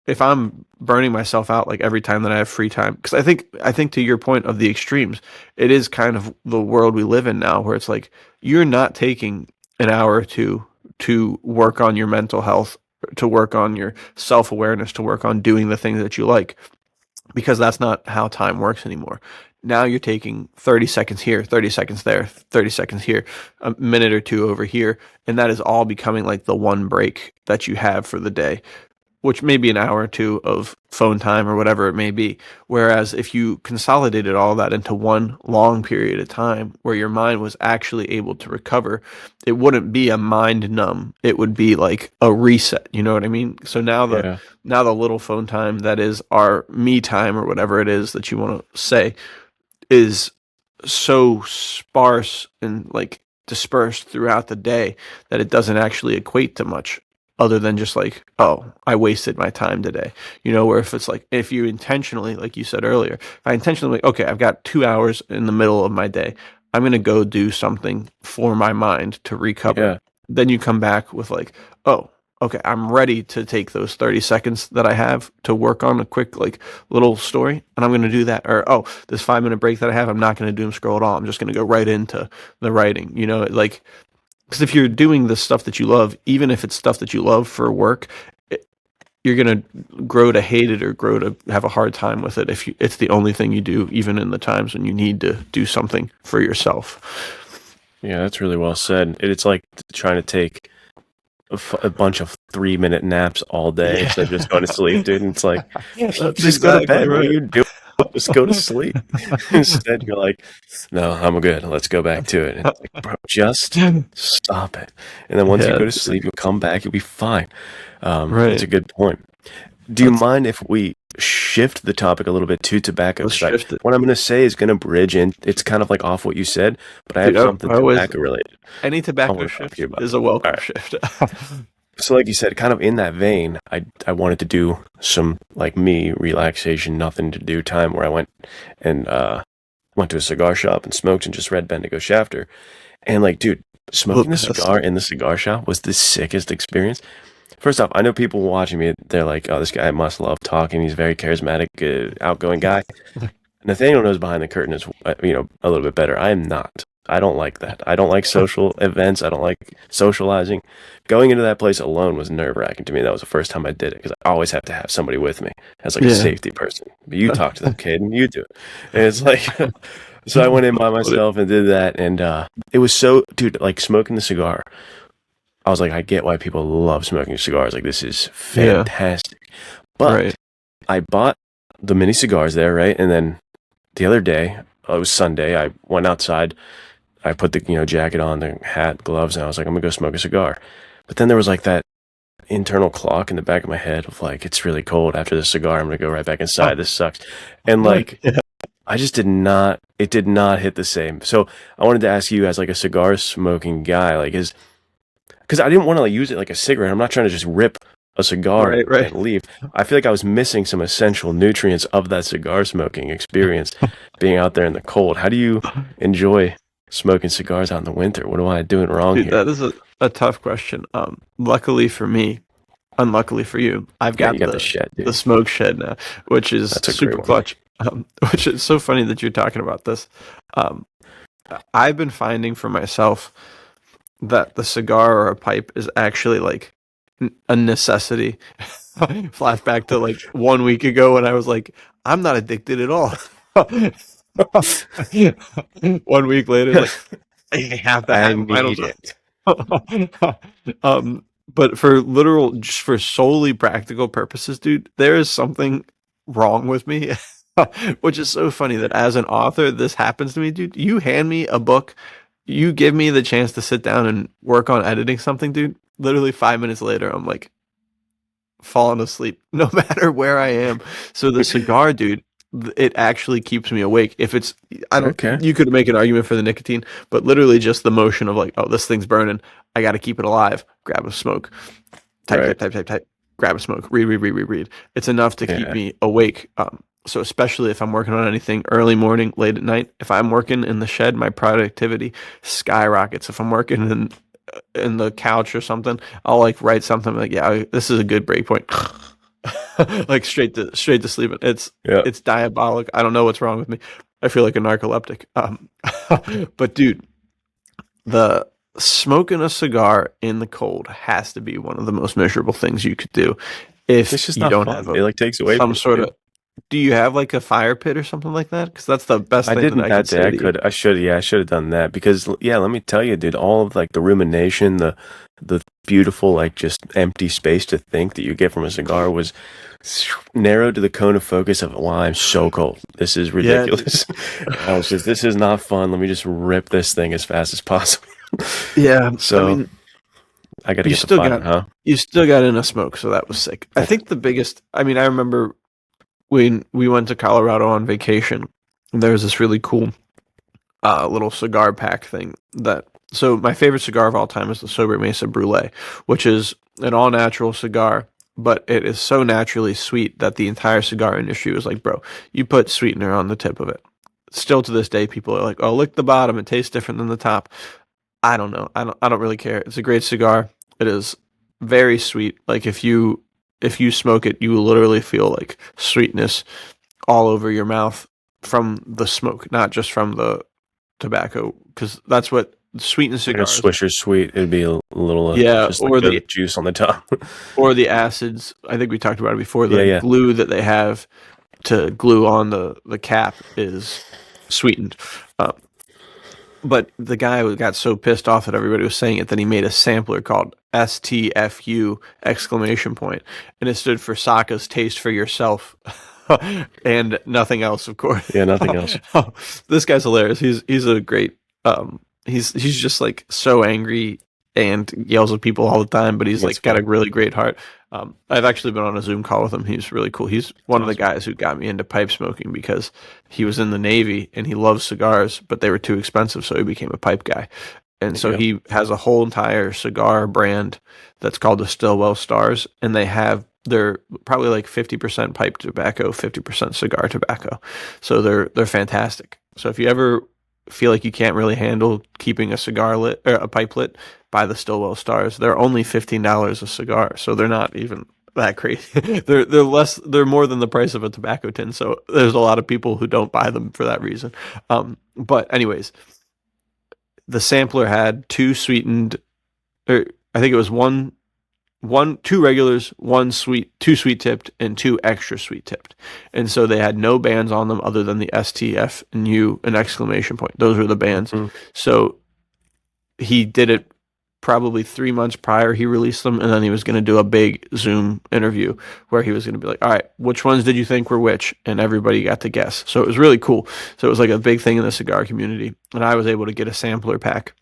if I'm burning myself out like every time that I have free time, because I think to your point of the extremes, it is kind of the world we live in now, where it's like you're not taking an hour or two to work on your mental health, to work on your self-awareness, to work on doing the things that you like, because that's not how time works anymore. Now you're taking 30 seconds here, 30 seconds there, 30 seconds here, a minute or two over here, and that is all becoming like the one break that you have for the day, which may be an hour or two of phone time or whatever it may be. Whereas if you consolidated all that into one long period of time where your mind was actually able to recover, it wouldn't be a mind numb. It would be like a reset. You know what I mean? So now now the little phone time that is our me time or whatever it is that you want to say is so sparse and like dispersed throughout the day that it doesn't actually equate to much, other than just like, oh, I wasted my time today. You know, where if it's like, if you intentionally, like you said earlier, if I intentionally, like, okay, I've got 2 hours in the middle of my day, I'm going to go do something for my mind to recover. Yeah. Then you come back with like, oh, okay, I'm ready to take those 30 seconds that I have to work on a quick, like, little story, and I'm going to do that. Or, oh, this 5-minute break that I have, I'm not going to doom scroll at all. I'm just going to go right into the writing, you know, like, because if you're doing the stuff that you love, even if it's stuff that you love for work, you're going to grow to hate it or grow to have a hard time with it if it's the only thing you do, even in the times when you need to do something for yourself. Yeah, that's really well said. It's like trying to take a bunch of 3-minute naps all day instead of just going to sleep, dude. And it's like, just go to bed. Right. What are you doing? Just go to sleep. Instead, you're like, no, I'm good. Let's go back to it. And it's like, bro, just stop it. And then once you go to sleep, you'll come back. You'll be fine. Right. That's a good point. Do you mind if we shift the topic a little bit to tobacco? What I'm going to say is going to bridge in. It's kind of like off what you said, but I have something tobacco related. Any tobacco shift is a welcome shift. So like you said, kind of in that vein, I wanted to do some like me relaxation, nothing to do time where I went to a cigar shop and smoked and just read Bendigo Shafter. And like, dude, smoking a cigar in the cigar shop was the sickest experience. First off, I know people watching me, they're like, oh, this guy must love talking. He's a very charismatic, outgoing guy. Nathaniel knows behind the curtain is, a little bit better. I am not. I don't like that. I don't like social events. I don't like socializing. Going into that place alone was nerve-wracking to me. That was the first time I did it because I always have to have somebody with me as like a safety person. But you talk to them, kid, and you do it. And it's like, so I went in by myself and did that. And it was so, dude, like smoking the cigar. I was like, I get why people love smoking cigars. Like, this is fantastic. But I bought the mini cigars there, right? And then the other day, it was Sunday, I went outside. I put the jacket on, the hat, gloves, and I was like, I'm gonna go smoke a cigar. But then there was like that internal clock in the back of my head of like, it's really cold after the cigar. I'm gonna go right back inside. This sucks. And like, I just did not hit the same. So I wanted to ask you, as like a cigar smoking guy, like because I didn't want to like use it like a cigarette. I'm not trying to just rip a cigar and leave. I feel like I was missing some essential nutrients of that cigar smoking experience, being out there in the cold. How do you enjoy smoking cigars out in the winter? What am I doing wrong here? That is a tough question. Luckily for me, unluckily for you, I've Yeah, got you got the shed, the dude. smoke shed now, which is That's a great super one. clutch. Which is so funny that you're talking about this. Um, I've been finding for myself that the cigar or a pipe is actually like a necessity. Flashback to like 1 week ago when I was like, I'm not addicted at all. 1 week later, it's like I have to I have them. I need don't it. know. But for literal, just for solely practical purposes, dude, there is something wrong with me. Which is so funny that as an author, this happens to me, dude. You hand me a book, you give me the chance to sit down and work on editing something, dude. Literally 5 minutes later, I'm like falling asleep, no matter where I am. So the cigar, dude, it actually keeps me awake. If it's, I don't, Okay. you could make an argument for the nicotine, but literally just the motion of like, oh, this thing's burning. I got to keep it alive. Grab a smoke. Type, Right. type, type, type, type. Grab a smoke. Read, read, read, read, read. It's enough to keep Yeah. me awake. So especially if I'm working on anything early morning, late at night. If I'm working in the shed, my productivity skyrockets. If I'm working in the couch or something, I'll like write something like, yeah, this is a good break point. Like straight to sleep. Yeah. It's diabolic. I don't know what's wrong with me. I feel like a narcoleptic. But dude, the smoking a cigar in the cold has to be one of the most miserable things you could do if It's just you not don't fun. have It like takes away some from sort you, of. dude. Do you have like a fire pit or something like that? Because that's the best I thing that didn't I that could day. say to you. I should. Yeah, I should have done that because yeah, let me tell you, dude. All of like the rumination, the beautiful like just empty space to think that you get from a cigar was narrowed to the cone of focus of wow, I'm so cold. This is Yeah, ridiculous. I was just this is not fun. Let me just rip this thing as fast as possible. yeah. I So mean, I got to you get the still fire, got huh? you still got in a smoke, so that was sick. I think the biggest. I mean, I remember when we went to Colorado on vacation. There was this really cool little cigar pack thing that. So my favorite cigar of all time is the Sober Mesa Brulee, which is an all natural cigar, but it is so naturally sweet that the entire cigar industry was like, bro, you put sweetener on the tip of it. Still to this day, people are like, oh, lick the bottom. It tastes different than the top. I don't know. I don't really care. It's a great cigar. It is very sweet. Like if you smoke it, you literally feel like sweetness all over your mouth from the smoke, not just from the tobacco, because that's what sweetened Like a cigars. Swisher Sweet, it'd be a little Yeah, just like the juice on the top. or the acids. I think we talked about it before. Yeah, The yeah. glue that they have to glue on the cap is sweetened. Uh, but the guy got so pissed off that everybody was saying it that he made a sampler called STFU exclamation point, and it stood for Saka's Taste for Yourself. And nothing else, of course. Yeah, nothing else. This guy's hilarious. He's a great. He's just like so angry and yells at people all the time, but he's That's like got a fun. really great heart. I've actually been on a Zoom call with him. He's really cool. He's one of the awesome. guys who got me into pipe smoking because he was in the Navy and he loves cigars, but they were too expensive, so he became a pipe guy. And so Yeah. he has a whole entire cigar brand that's called the Stillwell Stars, and they're probably like 50% pipe tobacco, 50% cigar tobacco. So they're fantastic. So if you ever feel like you can't really handle keeping a cigar lit or a pipe lit, buy the Stillwell Stars. They're only $15 a cigar, so they're not even that crazy. They're more than the price of a tobacco tin. So there's a lot of people who don't buy them for that reason. But anyways, the sampler had two sweetened, or I think it was two regulars, two sweet tipped, and two extra sweet tipped. And so they had no bands on them other than the STF and U and exclamation point. Those were the bands. Mhm. So he did it probably 3 months prior. He released them, and then he was going to do a big Zoom interview where he was going to be like, all right, which ones did you think were which? And everybody got to guess. So it was really cool. So it was like a big thing in the cigar community. And I was able to get a sampler pack,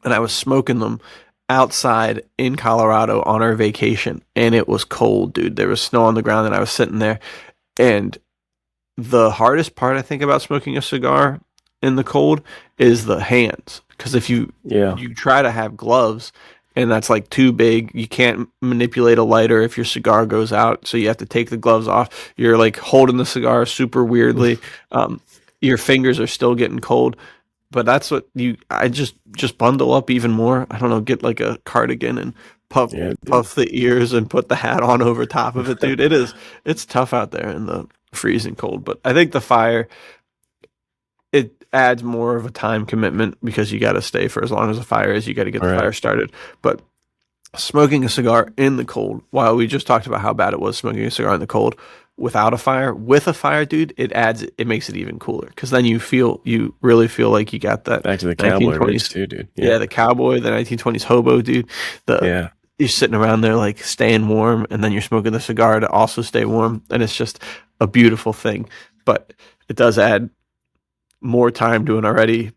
and I was smoking them outside in Colorado on our vacation, and it was cold, dude. There was snow on the ground, and I was sitting there. And the hardest part, I think, about smoking a cigar in the cold is the hands, because if you Yeah. try to have gloves, and that's like too big, you can't manipulate a lighter if your cigar goes out, so you have to take the gloves off. You're like holding the cigar super weirdly. Your fingers are still getting cold. But that's what I just bundle up even more. I don't know, get like a cardigan and Yeah, dude. puff the ears and put the hat on over top of it, dude. It's tough out there in the freezing cold. But I think the fire, it adds more of a time commitment because you got to stay for as long as the fire is. You got to get All the right. fire started. But smoking a cigar in the cold, while we just talked about how bad it was smoking a cigar in the cold without a fire, with a fire, dude, it makes it even cooler because then you really feel like you got that Back to the cowboy roots 1920s. too, dude. Yeah, the cowboy, the 1920s hobo, dude. The Yeah. You're sitting around there like staying warm, and then you're smoking the cigar to also stay warm, and it's just a beautiful thing. But it does add more time to an already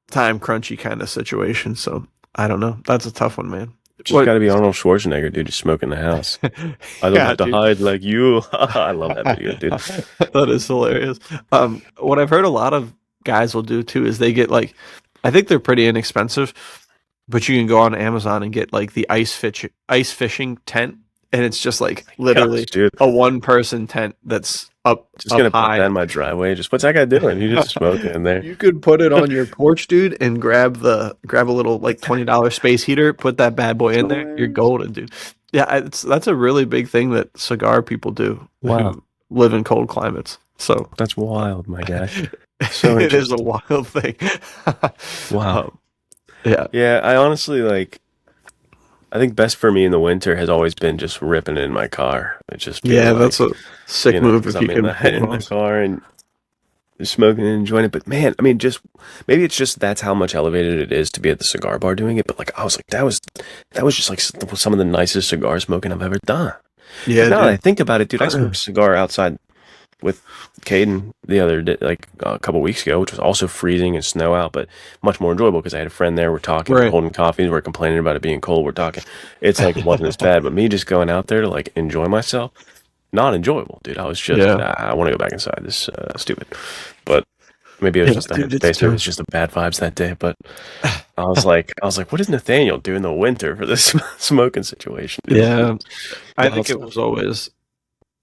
time crunchy kind of situation. So I don't know. That's a tough one, man. Just got to be Arnold Schwarzenegger, dude. Just smoking the house. I don't Yeah, have to dude. hide like you. I love that video, dude. That is hilarious. What I've heard a lot of guys will do too is they get like, I think they're pretty inexpensive, but you can go on Amazon and get like the ice fishing tent, and it's just like literally Gosh, dude. a one person tent that's Just up gonna put high. that in my driveway. Just what's that guy doing? He just smoking in there. You could put it on your porch, dude, and grab a little like $20 space heater, put that bad boy in there. You're golden, dude. Yeah, that's a really big thing that cigar people do Wow. who live in cold climates. So That's wild, my guy. So it is a wild thing. Wow. Yeah. Yeah, I honestly like. I think best for me in the winter has always been just ripping it in my car. It's just being Yeah, like, that's a sick move 'cause if you I'm in can pull it in the off. car and just smoking and enjoying it. But man, I mean, just maybe it's just that's how much elevated it is to be at the cigar bar doing it. But like, I was like, that was just like some of the nicest cigar smoking I've ever done. Yeah, Now that I dude. think about it, dude, I smoked a cigar outside with Caden the other day, like a couple weeks ago, which was also freezing and snow out, but much more enjoyable because I had a friend there. We're talking, we're Right. holding coffees, we're complaining about it being cold. We're talking. It's like it wasn't as bad, but me just going out there to like enjoy myself, not enjoyable, dude. I was just, Yeah. I want to go back inside. This stupid, but maybe it was Yeah, just dude, the it's day. It was tough. just the bad vibes that day. But I was like, what does Nathaniel do in the winter for this smoking situation? dude? Yeah. I think it Wild was always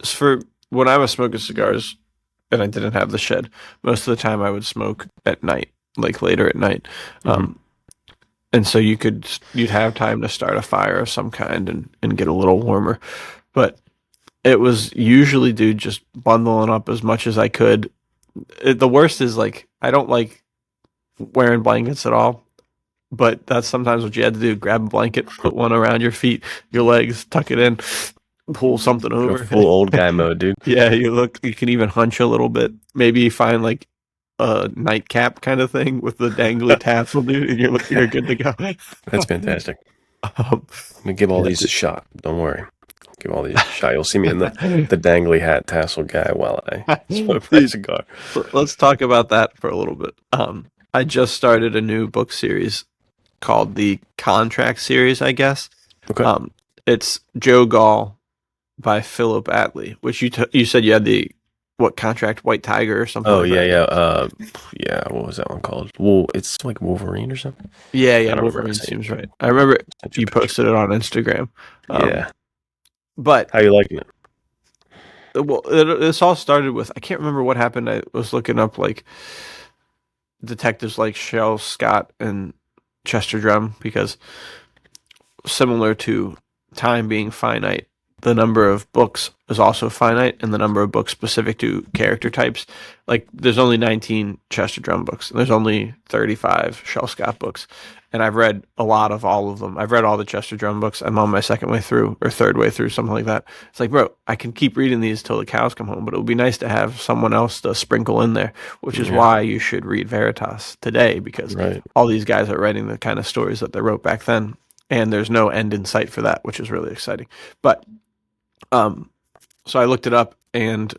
for when I was smoking cigars and I didn't have the shed, most of the time I would smoke at night, like later at night. Um, and so you'd have time to start a fire of some kind and get a little warmer. But it was usually, dude, just bundling up as much as I could. The worst is like I don't like wearing blankets at all, but that's sometimes what you had to do. Grab a blanket, put one around your feet, your legs, tuck it in, pull something Go over. full old guy mode, dude. Yeah, you can even hunch a little bit. Maybe you find like a nightcap kind of thing with the dangly tassel, dude, and you're good to go. That's fantastic. Um, I'm gonna give all Yeah, these a shot. Don't worry. I'll give all these a shot. You'll see me in the dangly hat tassel guy while I smoke my Dude, cigar. let's talk about that for a little bit. I just started a new book series called the Contract series, I guess. Okay. It's Joe Gall by Philip Atlee, which you said you had the Contract White Tiger or something. Oh like yeah, that. yeah. What was that one called? Well, it's like Wolverine or something. Yeah, I don't remember Wolverine saying seems right. I remember Sent you you a picture. posted it on Instagram. Yeah. But How you liking it? this all started with I can't remember what happened. I was looking up like detectives like Shell Scott and Chester Drum because similar to time being finite, the number of books is also finite, and the number of books specific to character types. Like, there's only 19 Chester Drum books, and there's only 35 Shell Scott books. And I've read a lot of all of them. I've read all the Chester Drum books. I'm on my second way through, or third way through, something like that. It's like, bro, I can keep reading these till the cows come home, but it would be nice to have someone else to sprinkle in there, which is Yeah. why you should read Veritas today, because Right. all these guys are writing the kind of stories that they wrote back then, and there's no end in sight for that, which is really exciting. But so I looked it up, and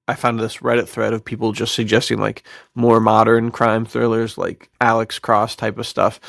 I found this Reddit thread of people just suggesting like more modern crime thrillers, like Alex Cross type of stuff.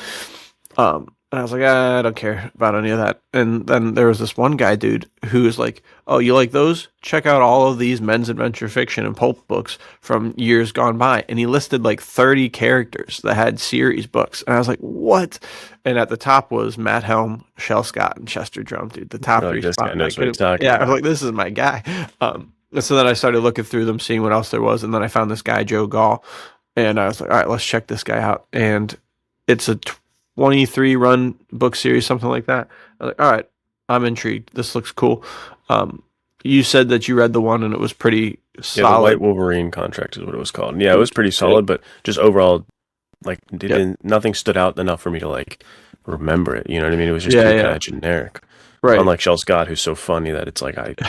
And I was like, I don't care about any of that. And then there was this one guy, dude, who was like, oh, you like those? Check out all of these men's adventure fiction and pulp books from years gone by. And he listed like 30 characters that had series books. And I was like, what? And at the top was Matt Helm, Shell Scott, and Chester Drum, dude. The top You're three like, this guy spots. knows what he's talking Yeah, I about. was like, this is my guy. And so then I started looking through them, seeing what else there was. And then I found this guy, Joe Gall. And I was like, all right, let's check this guy out. And it's 23 run book series, something like that. I was like, all right, I'm intrigued. This looks cool. You said that you read the one and it was pretty Yeah, the White solid. Wolverine contract is what it was called. Yeah, it It was was pretty good. solid, but just overall, like, Yep. nothing stood out enough for me to like remember it. You know what I mean? It was just Yeah, too kind yeah. of generic. Right. Unlike Shel Scott, who's so funny that it's like I can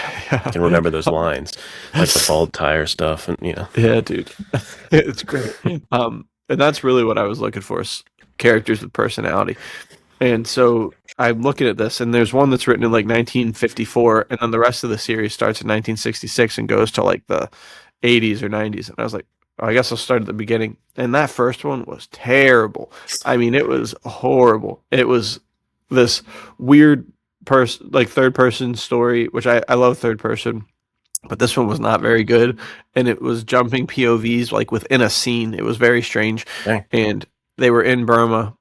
Yeah. remember those lines, like the bald tire stuff, and Yeah, dude. It's great. And that's really what I was looking for, characters with personality. And so I'm looking at this, and there's one that's written in like 1954, and then the rest of the series starts in 1966 and goes to like the 80s or 90s. And I was like, oh, I guess I'll start at the beginning. And that first one was terrible. I mean, it was horrible. It was this weird person, like third person story, which I love third person, but this one was not very good. And it was jumping POVs like within a scene. It was very strange. dang. And they were in Burma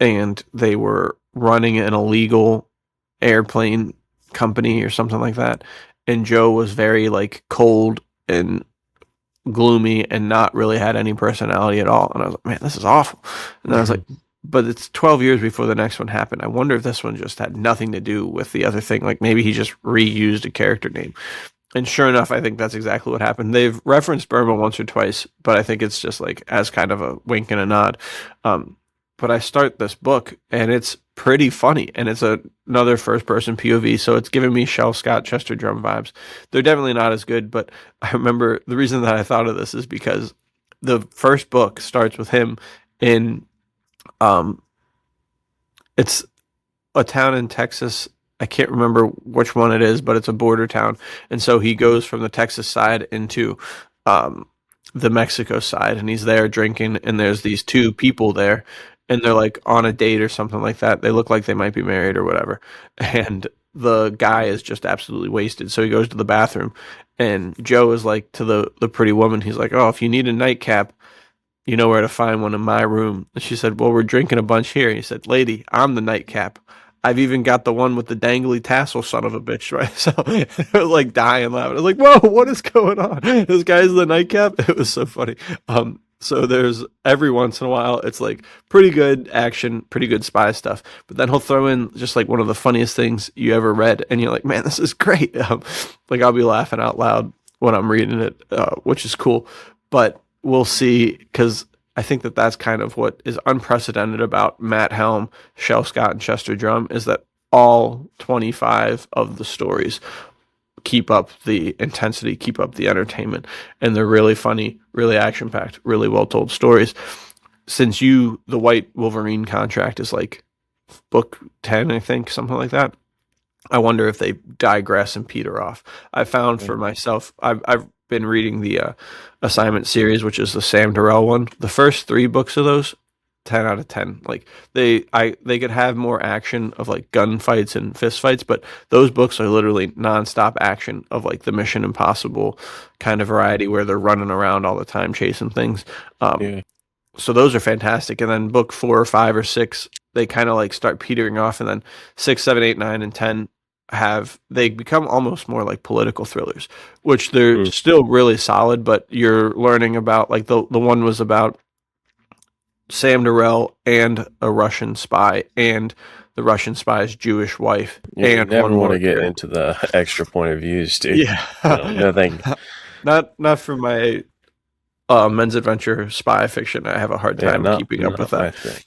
and they were running an illegal airplane company or something like that. And Joe was very like cold and gloomy and not really had any personality at all. And I was like, man, this is awful. And then I was like, but it's 12 years before the next one happened. I wonder if this one just had nothing to do with the other thing. Like maybe he just reused a character name. And sure enough, I think that's exactly what happened. They've referenced Burma once or twice, but I think it's just like as kind of a wink and a nod. Um, but I start this book and it's pretty funny, and it's another first person POV, so it's giving me Shel Scott, Chester Drum vibes. They're definitely not as good, but I remember the reason that I thought of this is because the first book starts with him in um, it's a town in Texas. I can't remember which one it is, but it's a border town. And so he goes from the Texas side into um, the Mexico side, and he's there drinking. And there's these two people there, and they're like on a date or something like that. They look like they might be married or whatever. And the guy is just absolutely wasted. So he goes to the bathroom, and Joe is like to the pretty woman. He's like, "Oh, if you need a nightcap, you know where to find one in my room." And she said, "Well, we're drinking a bunch here." And he said, "Lady, I'm the nightcap. I've even got the one with the dangly tassel, son of a bitch," right? So I was like dying laughing. I was like, whoa, what is going on? This guy's the nightcap. It was so funny. So there's every once in a while, it's like pretty good action, pretty good spy stuff. But then he'll throw in just like one of the funniest things you ever read. And you're like, man, this is great. Like I'll be laughing out loud when I'm reading it, which is cool. But we'll see, because I think that that's kind of what is unprecedented about Matt Helm, Shel Scott, and Chester Drum, is that all 25 of the stories keep up the intensity, keep up the entertainment, and they're really funny, really action packed, really well told stories. Since the White Wolverine contract is like book 10, I think, something like that. I wonder if they digress and peter off. I found for myself, I've been reading the assignment series, which is the Sam Darrell one. The first three books of those, 10 out of 10. Like they could have more action of like gunfights and fist fights, but those books are literally nonstop action of like the Mission Impossible kind of variety where they're running around all the time chasing things. Yeah. So those are fantastic. And then book 4 or 5 or 6, they kind of like start petering off, and then 6, 7, 8, 9, and 10 they become almost more like political thrillers, which they're still really solid, but you're learning about like the one was about Sam Darrell and a Russian spy and the Russian spy's Jewish wife. You And never one want more to get character. into the extra point of views, dude. Yeah. No, thank you. Not for my men's adventure spy fiction. I have a hard Yeah, time not, keeping up with not my that. thing.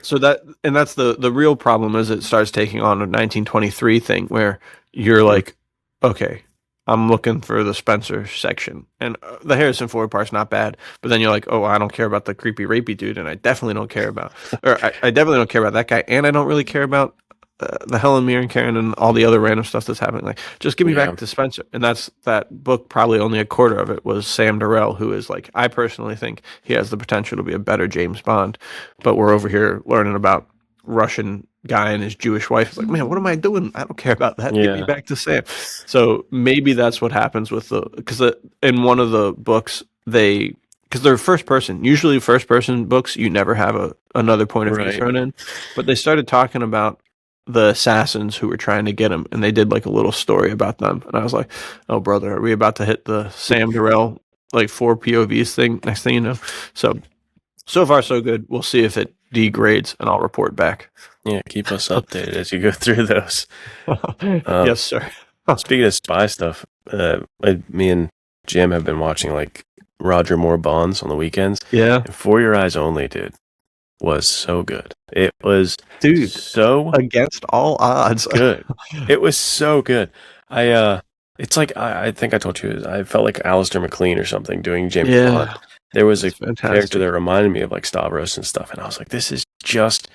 So that's the real problem, is it starts taking on a 1923 thing where you're like, okay, I'm looking for the Spencer section, and the Harrison Ford part's not bad, but then you're like, oh, I don't care about the creepy rapey dude, and I definitely don't care about, or I definitely don't care about that guy, and I don't really care about the Helen Mirren, Karen, and all the other random stuff that's happening. Like, just give me Yeah. back to Spencer. And that's that book. Probably only a quarter of it was Sam Darrell, who is like, I personally think he has the potential to be a better James Bond. But we're over here learning about Russian guy and his Jewish wife. It's like, man, what am I doing? I don't care about that. Give me Yeah. back to Sam. So maybe that's what happens with because in one of the books because they're first person. Usually, first person books, you never have another point of view Right. thrown in. But they started talking about the assassins who were trying to get him, and they did like a little story about them. And I was like, oh, brother, are we about to hit the Sam Darrell like 4 POVs thing next thing you know? So far so good. We'll see if it grades, and I'll report back. Yeah, keep us updated as you go through those. Yes, sir. Speaking of spy stuff, me and Jim have been watching like Roger Moore Bonds on the weekends. Yeah, And For Your Eyes Only, dude, was so good. It was dude, so against all odds. good. It was so good. It's like I think I told you, I felt like Alistair McLean or something doing James Bond. Yeah, There was a it's fantastic. character that reminded me of like Stavros and stuff, and I was like, this is just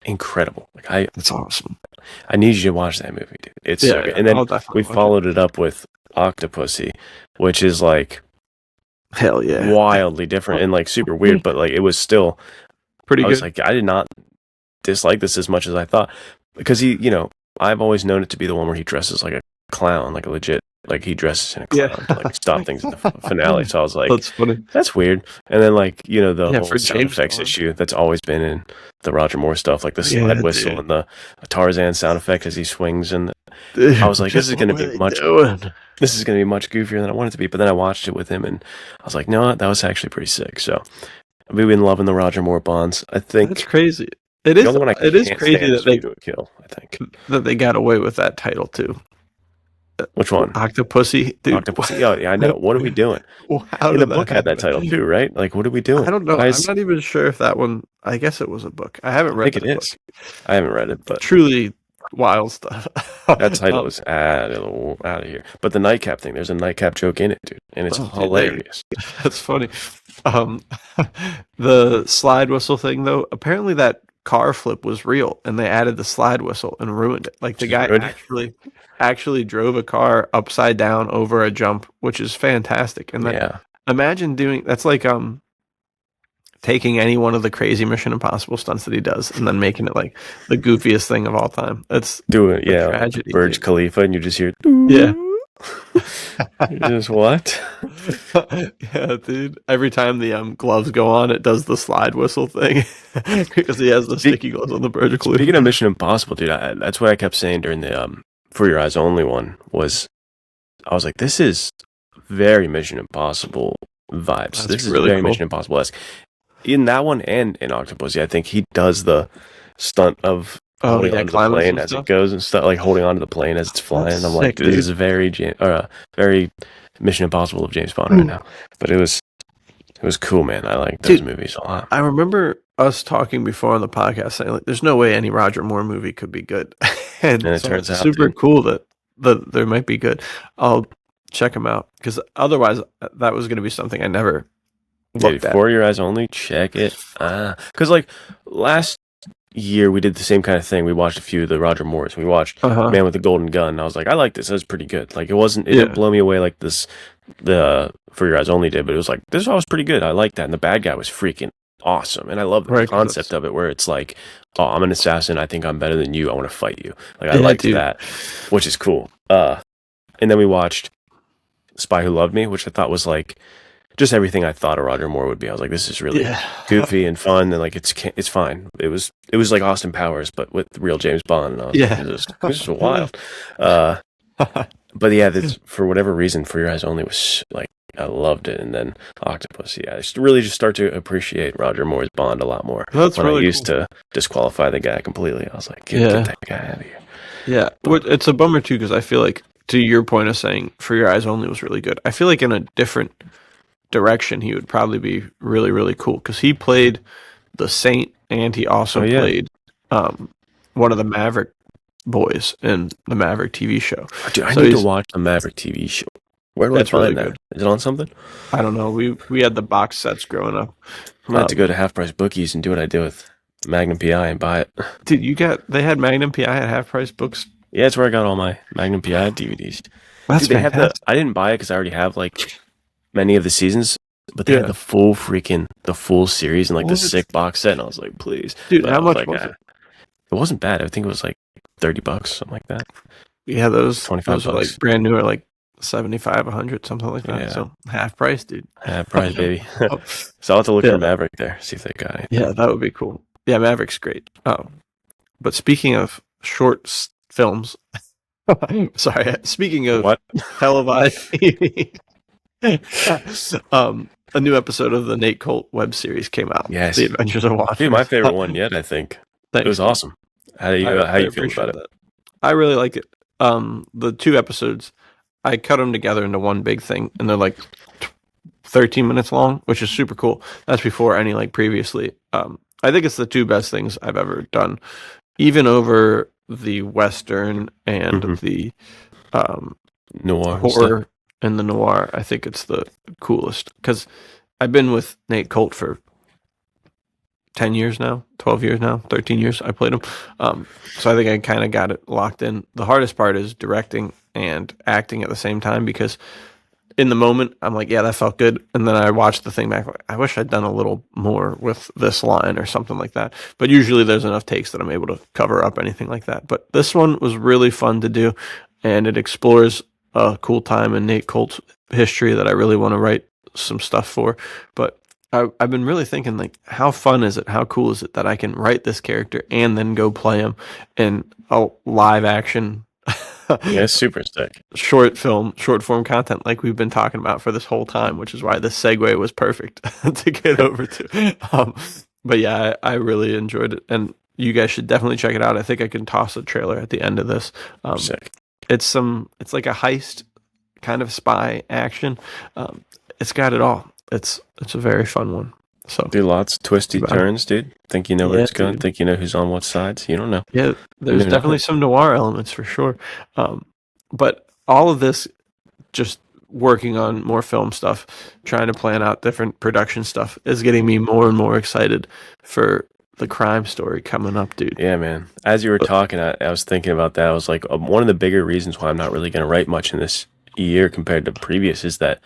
incredible. Like It's awesome. I need you to watch that movie, dude. It's so good. And then I'll definitely we watch it. followed it up with Octopussy, which is like Hell yeah, wildly different and like super weird, but like it was still pretty I good. was like, I did not dislike this as much as I thought, because he, I've always known it to be the one where he dresses like a clown, like a legit, like he dresses in a clown to like stop things in the finale. So I was like, That's funny. that's weird. And then like the Yeah, whole for sound James effects Bond. issue that's always been in the Roger Moore stuff, like the slide whistle dude. and the Tarzan sound effect as he swings, and Dude, I was like, this is going to what are be they much. doing? This is going to be much goofier than I wanted it to be. But then I watched it with him, and I was like, no, that was actually pretty sick. So we've been loving the Roger Moore Bonds. I think That's crazy. It the is. only one I It is can't crazy stand that is View to a Kill. I think. that they got away with that title too. Which one? Octopussy, dude. Octopussy. Oh, yeah, I know. What are we doing? How The did book had that happen? title too, right? Like, what are we doing? I don't know. Why I'm is- not even sure if that one. I guess it was a book. I haven't I read think that it book. is. I haven't read it, but Truly wild stuff. that title is out of here. But the nightcap thing, there's a nightcap joke in it, dude, and it's dude, hilarious. That's funny. The slide whistle thing, though, apparently that car flip was real, and they added the slide whistle and ruined it. Like the Just guy ruined it? actually drove a car upside down over a jump, which is fantastic. And then Yeah, imagine doing that's like taking any one of the crazy Mission Impossible stunts that he does and then making it like the goofiest thing of all time. It's do it. a Yeah, tragedy, Burj dude. Khalifa, and you just hear, Yeah. just what? Yeah, dude. Every time the gloves go on, it does the slide whistle thing because he has the sticky gloves on the Burj Khalifa. Speaking of Mission Impossible, dude, that's what I kept saying during the For Your Eyes Only one was, I was like, this is very Mission Impossible vibes. That's This is really very cool. Mission Impossible-esque. In that one and in Octopussy, I think he does the stunt of holding onto the climbing plane some as stuff. it goes and stuff, like holding onto the plane as it's flying. That's I'm like, sick, this is a very very Mission Impossible of James Bond right now. But it was cool, man. I like those Dude, movies a lot. I remember us talking before on the podcast saying like, "There's no way any Roger Moore movie could be good," and it so turns it's out, super dude. cool that there might be good. I'll check them out because otherwise that was going to be something I never Dude, looked at. For Your Eyes Only, check it. Because like last year we did the same kind of thing. We watched a few of the Roger Moores. We watched Uh-huh. Man with the Golden Gun. And I was like, I like this. That was pretty good. Like it Yeah. didn't blow me away like this. The For Your Eyes Only did, but it was like this was pretty good. I like that. And the bad guy was freaking awesome. And I love the Right, 'cause concept of it, where it's like, oh, I'm an assassin. I think I'm better than you. I want to fight you. Like I Yeah, liked dude. that, which is cool. And then we watched Spy Who Loved Me, which I thought was like just everything I thought a Roger Moore would be. I was like, this is really goofy and fun, and like it's fine. It was like Austin Powers, but with real James Bond. And I was Yeah. like, this is wild. But yeah, for whatever reason, For Your Eyes Only was like I loved it, and then Octopus. Yeah, I really just start to appreciate Roger Moore's Bond a lot more. That's when really I used cool. to disqualify the guy completely. I was like, get that guy out of here. Yeah, it's a bummer too because I feel like, to your point of saying For Your Eyes Only was really good, I feel like in a different direction he would probably be really, really cool because he played the Saint and he also played one of the Maverick boys in the Maverick TV show. Dude, I So need to he's- watch the Maverick TV show. Where do I That's find really that? good. Is it on something? I don't know. We had the box sets growing up. I'm gonna have to go to Half Price Bookies and do what I do with Magnum PI and buy it. Dude, they had Magnum PI at half price books. Yeah, that's where I got all my Magnum PI DVDs. That's Dude, they had fantastic. I didn't buy it because I already have like many of the seasons, but they Yeah. had the full series and like the What? sick box set, and I was like, please, Dude, But how I was much like, was it? It wasn't bad. I think it was like $30, something like that. Yeah, those 25 are bucks. like brand new, are like 75, 100, something like that. Yeah. So half price, dude. Half price, baby. Oh, So I'll have to look Yeah. for Maverick there, see if they got it. yeah, that would be cool. Yeah, Maverick's great. Oh, but speaking of short films, sorry. Speaking of What? televised TV, a new episode of the Nate Colt web series came out. Yes. The Adventures of Watchers. Dude, my favorite one yet, I think. Thanks, It was awesome. How you I feel appreciate about it? that. I really like it. The 2 episodes, I cut them together into one big thing, and they're like 13 minutes long, which is super cool. That's before any like previously. I think it's the 2 best things I've ever done, even over the Western and the Noir horror and the noir. I think it's the coolest because I've been with Nate Colt for 10 years now, 12 years now, 13 years. I played him. So I think I kind of got it locked in. The hardest part is directing and acting at the same time because in the moment, I'm like, yeah, that felt good. And then I watched the thing back. Like, I wish I'd done a little more with this line or something like that. But usually there's enough takes that I'm able to cover up anything like that. But this one was really fun to do. And it explores a cool time in Nate Colt's history that I really want to write some stuff for. But I've been really thinking, like, how fun is it? How cool is it that I can write this character and then go play him in a live action Yeah, super sick. short form content like we've been talking about for this whole time, which is why this segue was perfect to get over to. But yeah, I really enjoyed it, and you guys should definitely check it out. I think I can toss a trailer at the end of this. Sick. It's like a heist kind of spy action. It's got it all. It's a very fun one. So Dude, lots of twisty turns, dude. Think you know where Yeah, it's going. dude. Think you know who's on what sides. You don't know. yeah, there's Yeah. definitely some noir elements for sure. But all of this, just working on more film stuff, trying to plan out different production stuff, is getting me more and more excited for the crime story coming up, dude. Yeah, man. As you were talking, I was thinking about that. I was like, one of the bigger reasons why I'm not really going to write much in this year compared to previous is that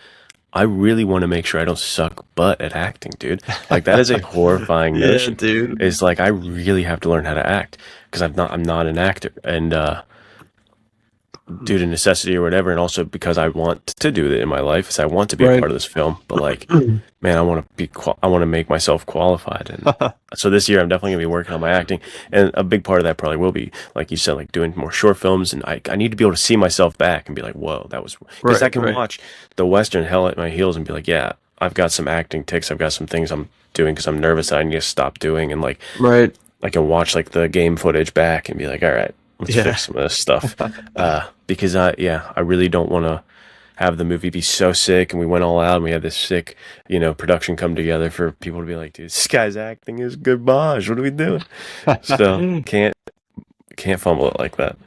I really want to make sure I don't suck butt at acting, dude. Like that is a horrifying Yeah, notion. dude. It's like I really have to learn how to act because I'm not an actor, and due to necessity or whatever, and also because I want to do it in my life, is I want to be a Right. part of this film. But like, man, I want to make myself qualified, and so this year I'm definitely gonna be working on my acting, and a big part of that probably will be, like you said, like doing more short films, and I need to be able to see myself back and be like, whoa, that was because I Right, can right. watch the Western hell at my heels and be like, yeah, I've got some acting tics, I've got some things I'm doing because I'm nervous that I need to stop doing, and like Right. I can watch like the game footage back and be like, all right, let's Yeah. fix some of this stuff. Because I really don't want to have the movie be so sick and we went all out and we had this sick, production come together for people to be like, dude, this guy's acting is garbage. What are we doing? So can't fumble it like that.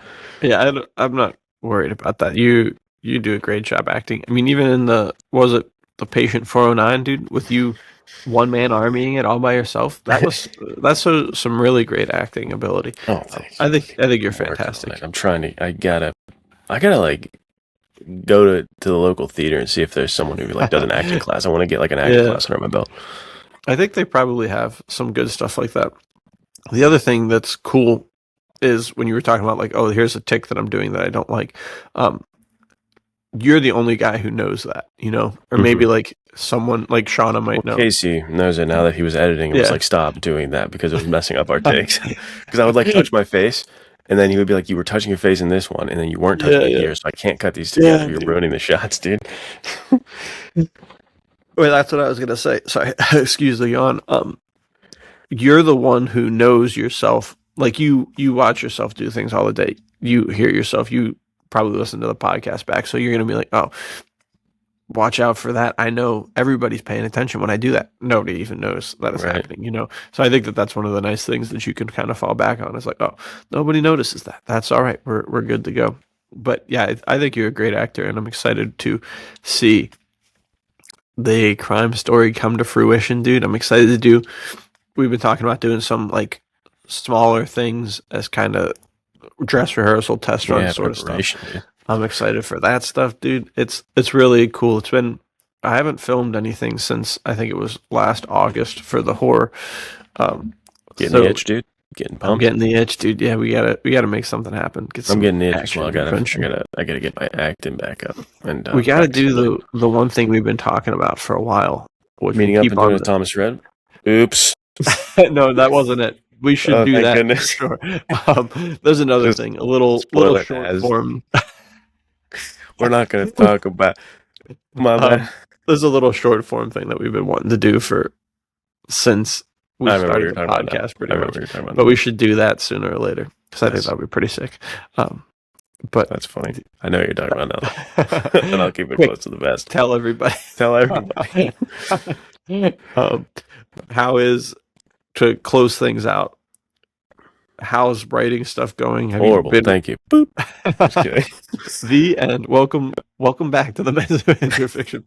Yeah, I'm not worried about that. You do a great job acting. I mean, even in the Patient 409, dude, with you one man armying it all by yourself. That's some really great acting ability. Oh, thanks. I think you're I'm working on fantastic. that. I'm trying to. I gotta like go to the local theater and see if there's someone who like does an acting class. I want to get like an acting Yeah. class under my belt. I think they probably have some good stuff like that. The other thing that's cool is when you were talking about like, oh, here's a tick that I'm doing that I don't like. You're the only guy who knows that, or maybe like someone like Shauna might know. Casey knows it now that he was editing and was Yeah. like, stop doing that because it was messing up our takes. Because I would like touch my face and then he would be like, you were touching your face in this one and then you weren't touching it here, so I can't cut these together. Yeah, You're dude. ruining the shots, dude. Well, that's what I was gonna say. Sorry, excuse the yawn. You're the one who knows yourself. Like you watch yourself do things all the day. You hear yourself. You probably listen to the podcast back, so you're gonna be like, oh, watch out for that. I know everybody's paying attention when I do that. Nobody even knows that it's Right. happening. So I think that's one of the nice things that you can kind of fall back on. Is like, oh, nobody notices that. That's all right. We're good to go. But yeah, I think you're a great actor, and I'm excited to see the crime story come to fruition, dude. I'm excited to do. We've been talking about doing some like smaller things as kind of dress rehearsal, test run sort of stuff. preparation, dude. I'm excited for that stuff, dude. It's really cool. I haven't filmed anything since I think it was last August for the horror. Getting so the itch, dude. Getting I'm pumped. getting the itch, dude. Yeah, we gotta make something happen. Get I'm some getting the itch as action well. adventure. I gotta get my acting back up. And We gotta practice do the one thing we've been talking about for a while. Which meeting we'll up keep and doing on with Thomas Red. Oops. No, that wasn't it. We should Oh, do thank that goodness. for sure. There's another Just thing, a little spoil it, short Az. form. We're not gonna talk about my Um, bad. there's a little short form thing that we've been wanting to do since we I remember what started you're the talking about now. podcast I pretty remember much. what you're talking about But now. we should do that sooner or later because I think Yes. that would be pretty sick. But That's funny. I know what you're talking about now. And I'll keep it quick, close to the vest. tell everybody. Tell everybody. How is, to close things out, how's writing stuff going? Have Horrible. you been Thank you. Boop. Just kidding. the end? Welcome back to the Men's Adventure Fiction.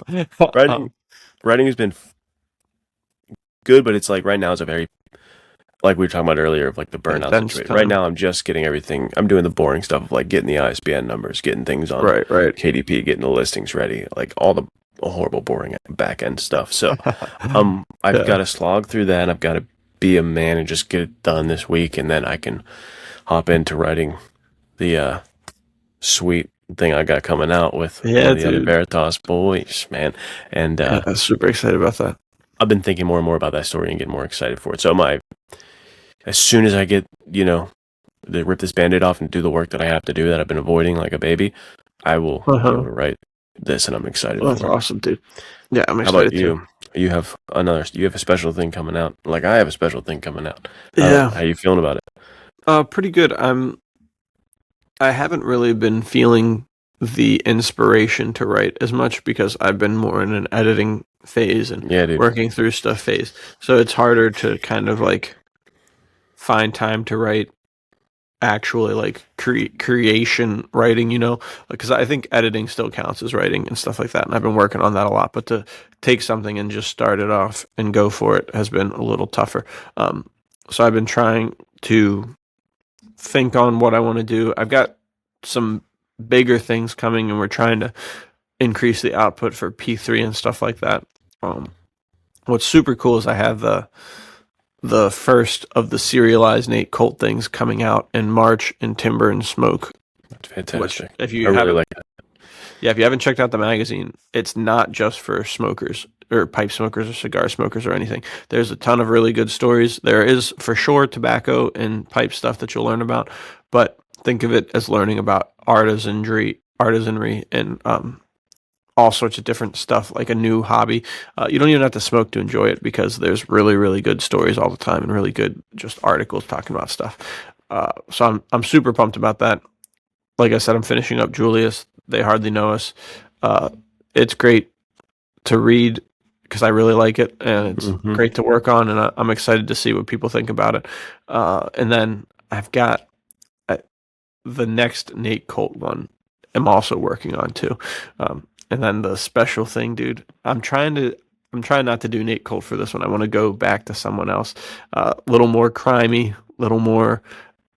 Writing has been good, but it's like right now is a very, like we were talking about earlier, of like the burnout Intense situation. time. Right now I'm just getting everything. I'm doing the boring stuff of like getting the ISBN numbers, getting things on Right. KDP, getting the listings ready, like all the horrible boring back end stuff. So I've got to slog through that. I've got to be a man and just get it done this week, and then I can hop into writing the sweet thing I got coming out with one of the other Veritas boys, man. And I'm super excited about that. I've been thinking more and more about that story and getting more excited for it. So as soon as I get, to rip this Band-Aid off and do the work that I have to do that I've been avoiding like a baby, I will be able to write this, and I'm excited. That's for it. awesome, dude. Yeah, I'm How excited about you? too. You have a special thing coming out. Like I have a special thing coming out. Yeah. How you feeling about it? Pretty good. I haven't really been feeling the inspiration to write as much because I've been more in an editing phase and working through stuff phase. So it's harder to kind of like find time to write actually like creation writing, because I think editing still counts as writing and stuff like that. And I've been working on that a lot, but to take something and just start it off and go for it has been a little tougher. So I've been trying to think on what I want to do. I've got some bigger things coming, and we're trying to increase the output for P3 and stuff like that. What's super cool is I have the first of the serialized Nate Colt things coming out in March in Timber and Smoke. That's fantastic. If you haven't checked out the magazine, it's not just for smokers or pipe smokers or cigar smokers or anything. There's a ton of really good stories. There is for sure tobacco and pipe stuff that you'll learn about, but think of it as learning about artisanry and all sorts of different stuff, like a new hobby. You don't even have to smoke to enjoy it because there's really, really good stories all the time and really good just articles talking about stuff. So I'm super pumped about that. Like I said, I'm finishing up Julius. They Hardly Know Us. It's great to read because I really like it, and it's great to work on, and I'm excited to see what people think about it. And then I've got the next Nate Colt one I'm also working on too. And then the special thing, dude, I'm trying not to do Nate Colt for this one. I want to go back to someone else, a little more crimey, little more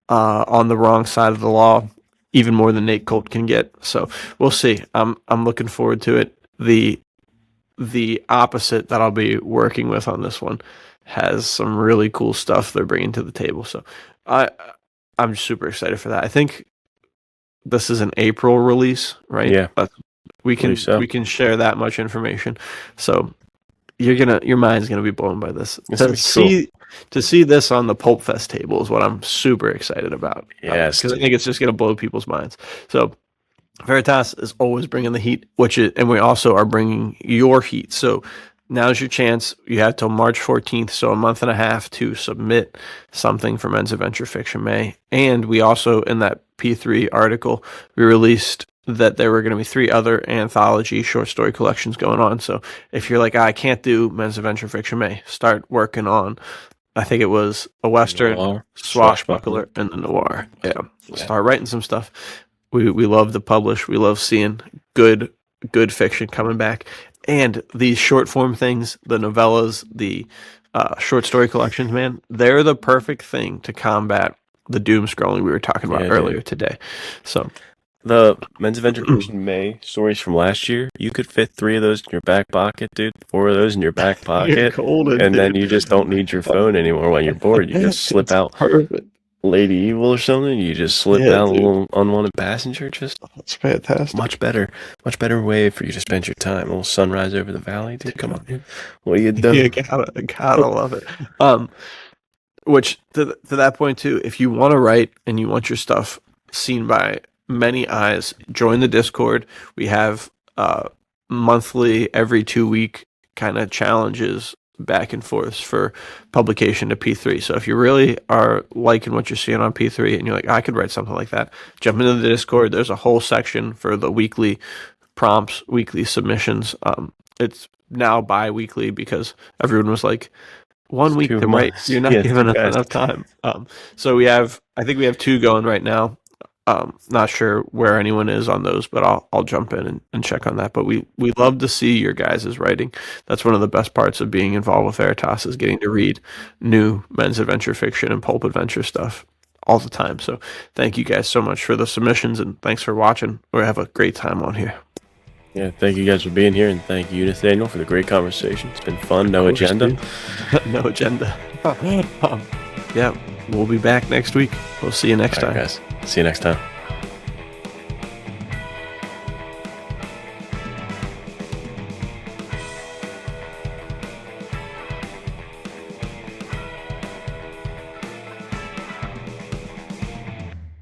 on the wrong side of the law, even more than Nate Colt can get. So we'll see. I'm looking forward to it. The opposite that I'll be working with on this one has some really cool stuff they're bringing to the table. So I'm super excited for that. I think this is an April release, right? Yeah. But we can share that much information. So your mind's gonna be blown by this. To see this on the Pulp Fest table is what I'm super excited about. Yes, because I think it's just gonna blow people's minds. So Veritas is always bringing the heat, and we also are bringing your heat. So now's your chance. You have till March 14th, so a month and a half to submit something for Men's Adventure Fiction May. And we also, in that P3 article, we released that there were going to be 3 other anthology short story collections going on. So if you're like, I can't do Men's Adventure Fiction May, start working on, I think it was a Western, Noir, Swashbuckler, and the Noir. Yeah. Start writing some stuff. We love to publish. We love seeing good fiction coming back. And these short form things, the novellas, the short story collections, man, they're the perfect thing to combat the doom scrolling we were talking about earlier today. So the Men's Adventure Fiction May stories from last year, you could fit 3 of those in your back pocket, dude. 4 of those in your back pocket. And then you just don't need your phone anymore when you're bored. You just slip out perfect. Lady Evil or something. You just slip down a little unwanted passenger. That's fantastic. Much better way for you to spend your time. A little sunrise over the valley, dude. Come on, dude. What are you doing? You gotta love it. Which to that point too, if you want to write and you want your stuff seen by many eyes, join the Discord. We have monthly, every 2 week kind of challenges back and forth for publication to P3. So if you really are liking what you're seeing on P3 and you're like, I could write something like that, jump into the Discord. There's a whole section for the weekly prompts, weekly submissions. It's now bi-weekly because everyone was like, 1 week to write, you're not giving us enough time. So I think we have 2 going right now. Not sure where anyone is on those, but I'll jump in and check on that. But we love to see your guys' writing. That's one of the best parts of being involved with Veritas, is getting to read new men's adventure fiction and pulp adventure stuff all the time. So thank you guys so much for the submissions, and thanks for watching. We have a great time on here. Yeah, thank you guys for being here, and thank you, Nathaniel, for the great conversation. It's been fun. No agenda. No agenda. Yeah, we'll be back next week. We'll see you next time. Guys. See you next time.